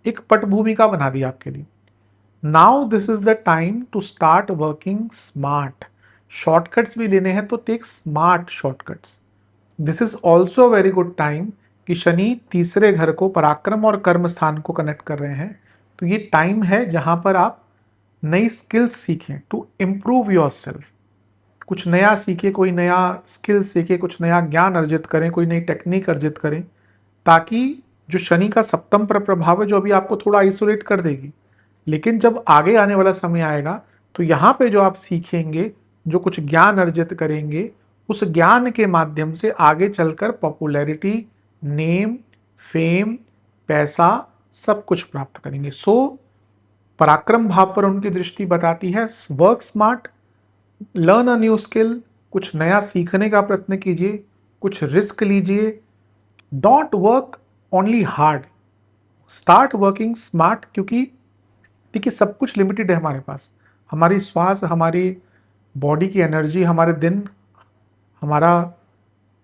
एक पटभूमिका बना दी आपके लिए। Now this is the time to start working smart. Shortcuts भी लेने हैं तो take smart shortcuts. This is also very good time कि शनि तीसरे घर को, पराक्रम और कर्म स्थान को कनेक्ट कर रहे हैं, तो ये टाइम है जहां पर आप नई स्किल्स सीखें टू इम्प्रूव योर सेल्फ। कुछ नया सीखे, कोई नया स्किल सीखे, कुछ नया ज्ञान अर्जित करें, कोई नई टेक्निक अर्जित करें, ताकि जो शनि का सप्तम पर प्रभाव है, जो अभी आपको थोड़ा आइसोलेट कर देगी, लेकिन जब आगे आने वाला समय आएगा तो यहाँ पे जो आप सीखेंगे, जो कुछ ज्ञान अर्जित करेंगे, उस ज्ञान के माध्यम से आगे चलकर पॉपुलैरिटी, नेम, फेम, पैसा सब कुछ प्राप्त करेंगे। सो पराक्रम भाव पर उनकी दृष्टि बताती है work smart, learn a new skill, कुछ नया सीखने का प्रयत्न कीजिए, कुछ रिस्क लीजिए। Don't work only hard, start working smart. क्योंकि देखिए सब कुछ लिमिटेड है हमारे पास, हमारी श्वास, हमारी बॉडी की एनर्जी, हमारे दिन, हमारा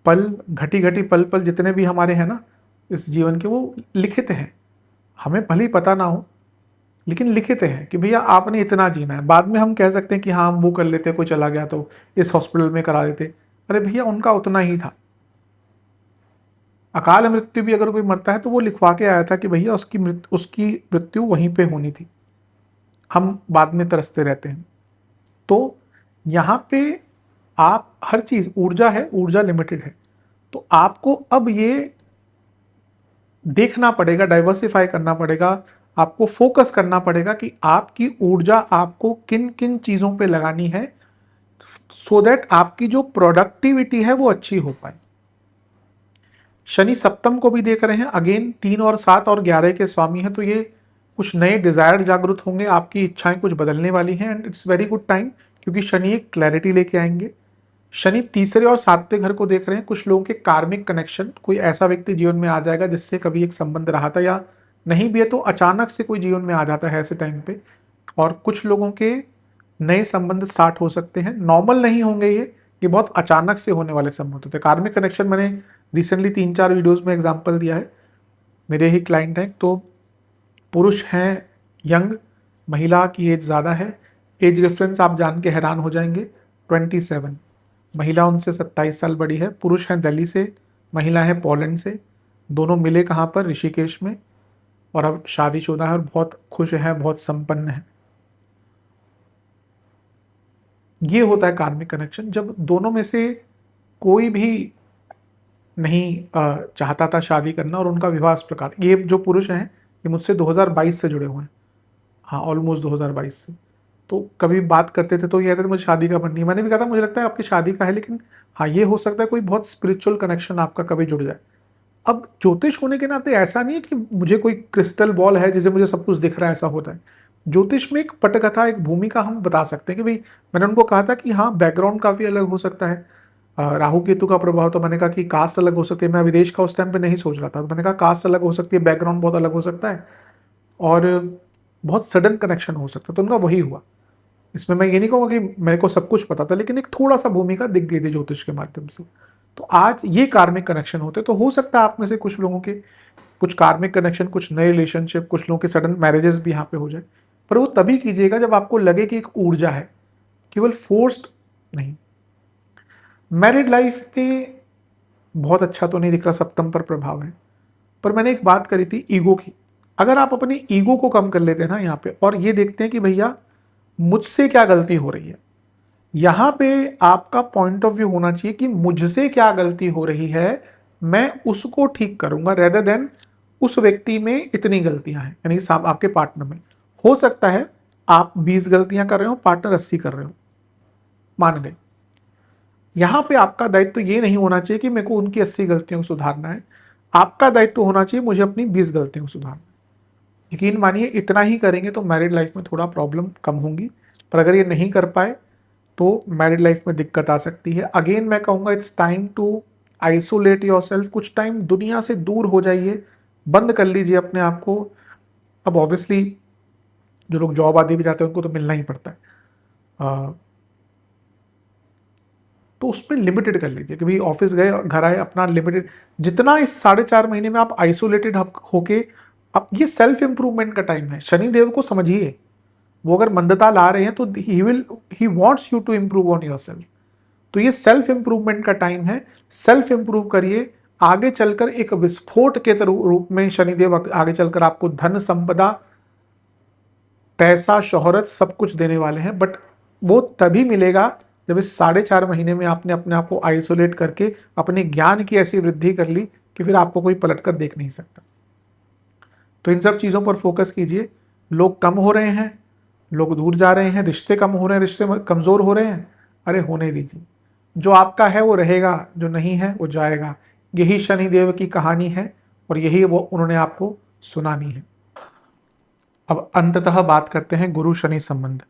पल, घटी घटी पल पल जितने भी हमारे हैं ना इस जीवन के, वो लिखित हैं। हमें भले ही पता ना हो, लेकिन लिखित है कि भैया आपने इतना जीना है। बाद में हम कह सकते हैं कि हाँ हम वो कर लेते, कोई चला गया तो इस हॉस्पिटल में करा देते। अरे भैया उनका उतना ही था। अकाल मृत्यु भी अगर कोई मरता है तो वो लिखवा के आया था कि भैया उसकी मृत्यु वहीं पे होनी थी, हम बाद में तरसते रहते हैं। तो यहाँ पे आप हर चीज, ऊर्जा है, ऊर्जा लिमिटेड है, तो आपको अब ये देखना पड़ेगा, डाइवर्सिफाई करना पड़ेगा, आपको फोकस करना पड़ेगा कि आपकी ऊर्जा आपको किन किन चीजों पे लगानी है, सो दैट आपकी जो प्रोडक्टिविटी है वो अच्छी हो पाए। शनि सप्तम को भी देख रहे हैं, अगेन 3 और 7 और 11 के स्वामी हैं, तो ये कुछ नए डिजायर जागृत होंगे, आपकी इच्छाएं कुछ बदलने वाली हैं। And it's very good time, क्योंकि शनि एक क्लैरिटी लेके आएंगे। शनि तीसरे और 7वें घर को देख रहे हैं, कुछ लोगों के कार्मिक कनेक्शन, कोई ऐसा व्यक्ति जीवन में आ जाएगा जिससे कभी एक संबंध रहा था, या नहीं भी है तो अचानक से कोई जीवन में आ जाता है ऐसे टाइम पे। और कुछ लोगों के नए संबंध स्टार्ट हो सकते हैं, नॉर्मल नहीं होंगे ये बहुत अचानक से होने वाले संबंध होते हैं। कार्मिक कनेक्शन मैंने रिसेंटली 3-4 वीडियोस में एग्जांपल दिया है, मेरे ही क्लाइंट हैं, तो पुरुष हैं यंग, महिला की एज ज़्यादा है। एज डिफरेंस आप जान के हैरान हो जाएंगे, 27। महिला उनसे 27 साल बड़ी है। पुरुष हैं दिल्ली से, महिला है पोलैंड से। दोनों मिले कहाँ पर? ऋषिकेश में, और अब शादीशुदा है और बहुत खुश है, बहुत संपन्न है। ये होता है कार्मिक कनेक्शन, जब दोनों में से कोई भी नहीं चाहता था शादी करना और उनका विवाह इस प्रकार। ये जो पुरुष हैं ये मुझसे 2022 से जुड़े हुए हैं, हाँ ऑलमोस्ट 2022 से। तो कभी बात करते थे तो ये कहते थे मुझे शादी का मन नहीं। मैंने भी कहा था मुझे लगता है आपकी शादी का है, लेकिन हाँ ये हो सकता है कोई बहुत स्पिरिचुअल कनेक्शन आपका कभी जुड़ जाए। अब ज्योतिष होने के नाते ऐसा नहीं है कि मुझे कोई क्रिस्टल बॉल है जिसे मुझे सब कुछ दिख रहा है, ऐसा होता है। ज्योतिष में एक पटकथा, एक भूमिका हम बता सकते हैं कि भाई, मैंने उनको कहा था कि हाँ बैकग्राउंड काफ़ी अलग हो सकता है, राहु केतु का प्रभाव, तो मैंने कहा कि कास्ट अलग हो सकती है। मैं विदेश का उस टाइम पे नहीं सोच रहा था, तो मैंने कहा कास्ट अलग हो सकती है, बैकग्राउंड बहुत अलग हो सकता है और बहुत सडन कनेक्शन हो सकता है। तो उनका वही हुआ। इसमें मैं ये नहीं कहूँगा कि मेरे को सब कुछ पता था, लेकिन एक थोड़ा सा भूमिका दिख गई थी ज्योतिष के माध्यम से। तो आज ये कार्मिक कनेक्शन होते, तो हो सकता है आप में से कुछ लोगों के कुछ कार्मिक कनेक्शन, कुछ नए रिलेशनशिप, कुछ लोगों के सडन मैरिजेस भी यहाँ पे हो जाए। पर वो तभी कीजिएगा जब आपको लगे कि एक ऊर्जा है, केवल फोर्स्ड नहीं। मैरिड लाइफ में बहुत अच्छा तो नहीं दिख रहा, सप्तम पर प्रभाव है। पर मैंने एक बात करी थी ईगो की। अगर आप अपनी ईगो को कम कर लेते हैं ना यहाँ पे, और ये देखते हैं कि भैया मुझसे क्या गलती हो रही है, यहाँ पे आपका पॉइंट ऑफ व्यू होना चाहिए कि मुझसे क्या गलती हो रही है, मैं उसको ठीक करूंगा, रेदर देन उस व्यक्ति में इतनी गलतियां हैं। यानी साहब आपके पार्टनर में हो सकता है आप 20 गलतियां कर रहे हो, पार्टनर 80 कर रहे हो, मान गए। यहां पे आपका दायित्व ये नहीं होना चाहिए कि मेरे को उनकी 80 गलतियों को सुधारना है, आपका दायित्व होना चाहिए मुझे अपनी 20 गलतियों को सुधारना। यकीन मानिए इतना ही करेंगे तो मैरिड लाइफ में थोड़ा प्रॉब्लम कम होंगी। पर अगर ये नहीं कर पाए तो मैरिड लाइफ में दिक्कत आ सकती है। अगेन मैं कहूँगा it's time to isolate yourself. कुछ टाइम दुनिया से दूर हो जाइए, बंद कर लीजिए अपने आप को। अब ऑब्वियसली जो लोग जॉब आदि भी जाते हैं उनको तो मिलना ही पड़ता है, तो उसमें लिमिटेड कर लीजिए कि भाई ऑफिस गए घर आए, अपना लिमिटेड। जितना इस 4.5 महीने में आप आइसोलेटेड होके, अब ये सेल्फ इंप्रूवमेंट का टाइम है। शनिदेव को समझिए, वो अगर मंदता ला रहे हैं तो he wants you to improve on yourself. तो ये सेल्फ इंप्रूवमेंट का टाइम है। सेल्फ इंप्रूव करिए, आगे चलकर एक विस्फोट के रूप में शनिदेव आगे चलकर आपको धन संपदा, पैसा, शोहरत सब कुछ देने वाले हैं। बट वो तभी मिलेगा जब इस 4.5 महीने में आपने अपने आप को आइसोलेट करके अपने ज्ञान की ऐसी वृद्धि कर ली कि फिर आपको कोई पलट कर देख नहीं सकता। तो इन सब चीज़ों पर फोकस कीजिए। लोग कम हो रहे हैं, लोग दूर जा रहे हैं, रिश्ते कम हो रहे हैं, रिश्ते कमज़ोर हो रहे हैं, अरे होने दीजिए। जो आपका है वो रहेगा, जो नहीं है वो जाएगा। यही शनिदेव की कहानी है और यही वो उन्होंने आपको सुनानी है। अब अंततः बात करते हैं गुरु शनि संबंध।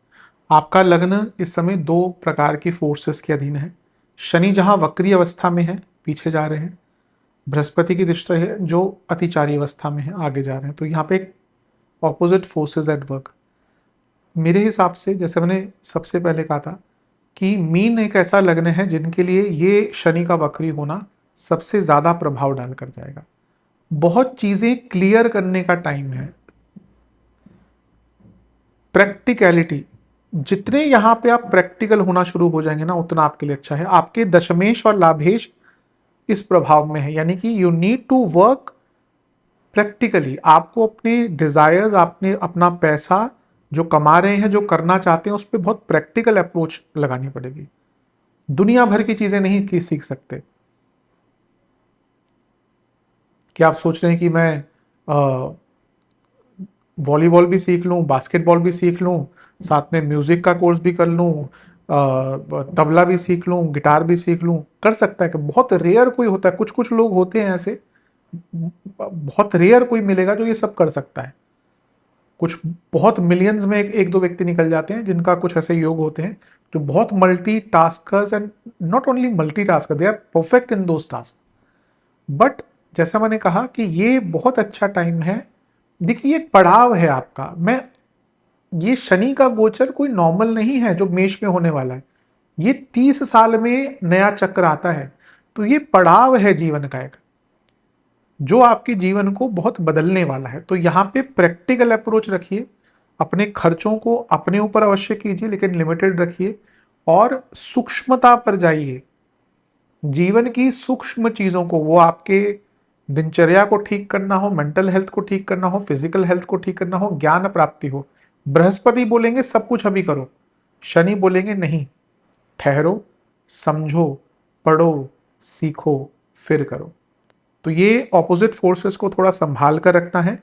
आपका लग्न इस समय 2 प्रकार की फोर्सेस के अधीन है। शनि जहां वक्री अवस्था में है, पीछे जा रहे हैं। बृहस्पति की दृष्टि है जो अतिचारी अवस्था में है, आगे जा रहे हैं। तो यहाँ पे एक ऑपोजिट फोर्सेस एट वर्क। मेरे हिसाब से, जैसे मैंने सबसे पहले कहा था कि मीन एक ऐसा लग्न है जिनके लिए ये शनि का वक्री होना सबसे ज्यादा प्रभाव डाल कर जाएगा। बहुत चीजें क्लियर करने का टाइम है। प्रैक्टिकलिटी, जितने यहां पे आप प्रैक्टिकल होना शुरू हो जाएंगे ना, उतना आपके लिए अच्छा है। आपके दशमेश और लाभेश इस प्रभाव में है, यानी कि you need to work practically. आपको अपने डिजायर्स, आपने अपना पैसा जो कमा रहे हैं, जो करना चाहते हैं, उस पर बहुत प्रैक्टिकल अप्रोच लगानी पड़ेगी। दुनिया भर की चीजें नहीं की सीख सकते। क्या आप सोच रहे हैं कि मैं वॉलीबॉल भी सीख लूं, बास्केटबॉल भी सीख लूं, साथ में म्यूजिक का कोर्स भी कर लूं, तबला भी सीख लूं, गिटार भी सीख लूं? कर सकता है कि बहुत रेयर कोई होता है, कुछ कुछ लोग होते हैं ऐसे, बहुत रेयर कोई मिलेगा जो ये सब कर सकता है। कुछ बहुत मिलियंस में एक दो व्यक्ति निकल जाते हैं जिनका कुछ ऐसे योग होते हैं जो बहुत multi taskers, and not only multi tasker, they are perfect in those task. But जैसा मैंने कहा कि ये बहुत अच्छा टाइम है। देखिए एक पड़ाव है आपका। मैं, ये शनि का गोचर कोई नॉर्मल नहीं है जो मेष में होने वाला है। ये 30 साल में नया चक्र आता है, तो ये पड़ाव है जीवन का एक। जो आपके जीवन को बहुत बदलने वाला है। तो यहाँ पे प्रैक्टिकल अप्रोच रखिए, अपने खर्चों को अपने ऊपर अवश्य कीजिए लेकिन लिमिटेड रखिए, और सूक्ष्मता पर जाइए। जीवन की सूक्ष्म चीजों को, वो आपके दिनचर्या को ठीक करना हो, मेंटल हेल्थ को ठीक करना हो, फिजिकल हेल्थ को ठीक करना हो, ज्ञान प्राप्ति हो, बृहस्पति बोलेंगे सब कुछ अभी करो, शनि बोलेंगे नहीं, ठहरो, समझो, पढ़ो, सीखो, फिर करो। तो ये ऑपोजिट फोर्सेस को थोड़ा संभाल कर रखना है,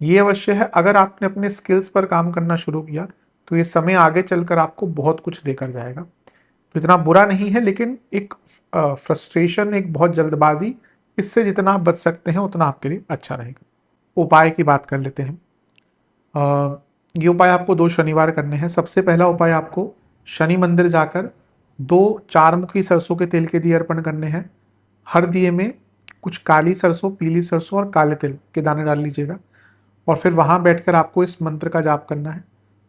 ये अवश्य है। अगर आपने अपने स्किल्स पर काम करना शुरू किया तो ये समय आगे चलकर आपको बहुत कुछ देकर जाएगा। तो इतना बुरा नहीं है, लेकिन एक फ्रस्ट्रेशन, एक बहुत जल्दबाजी, इससे जितना आप बच सकते हैं उतना आपके लिए अच्छा रहेगा। उपाय की बात कर लेते हैं। ये उपाय आपको 2 शनिवार करने हैं। सबसे पहला उपाय आपको शनि मंदिर जाकर 2 4-मुखी सरसों के तेल के दिए अर्पण करने हैं। हर दिए में कुछ काली सरसों, पीली सरसों और काले तिल के दाने डाल लीजिएगा, और फिर वहां बैठकर आपको इस मंत्र का जाप करना है।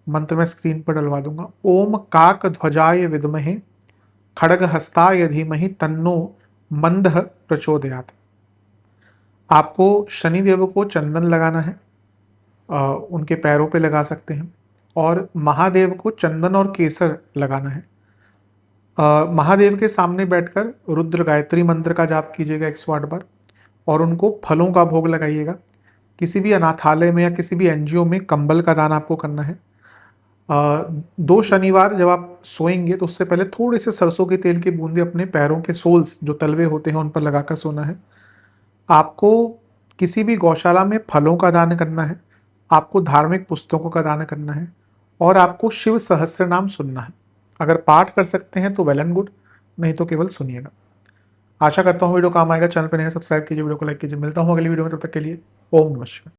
मंत्र मैं स्क्रीन पर डलवा दूंगा। ओम काक ध्वजाय विद्महे खड़ग हस्ताय धीमहि तन्नो मंदः प्रचोदयात्। आपको शनिदेव को चंदन लगाना है, उनके पैरों पे लगा सकते हैं, और महादेव को चंदन और केसर लगाना है। महादेव के सामने बैठकर रुद्र गायत्री मंत्र का जाप कीजिएगा 108 बार, और उनको फलों का भोग लगाइएगा। किसी भी अनाथालय में या किसी भी एनजीओ में कंबल का दान आपको करना है। 2 शनिवार जब आप सोएंगे तो उससे पहले थोड़े से सरसों के तेल की बूंदे अपने पैरों के सोल्स, जो तलवे होते हैं, उन पर लगाकर सोना है। आपको किसी भी गौशाला में फलों का दान करना है, आपको धार्मिक पुस्तकों का दान करना है, और आपको शिव सहस्त्र नाम सुनना है। अगर पाठ कर सकते हैं तो वेल एंड गुड, नहीं तो केवल सुनिएगा। आशा करता हूँ वीडियो काम आएगा। चैनल पर नए सब्सक्राइब कीजिए, वीडियो को लाइक कीजिए। मिलता हूँ अगली वीडियो में, तब तक के लिए ओम नमः शिवाय।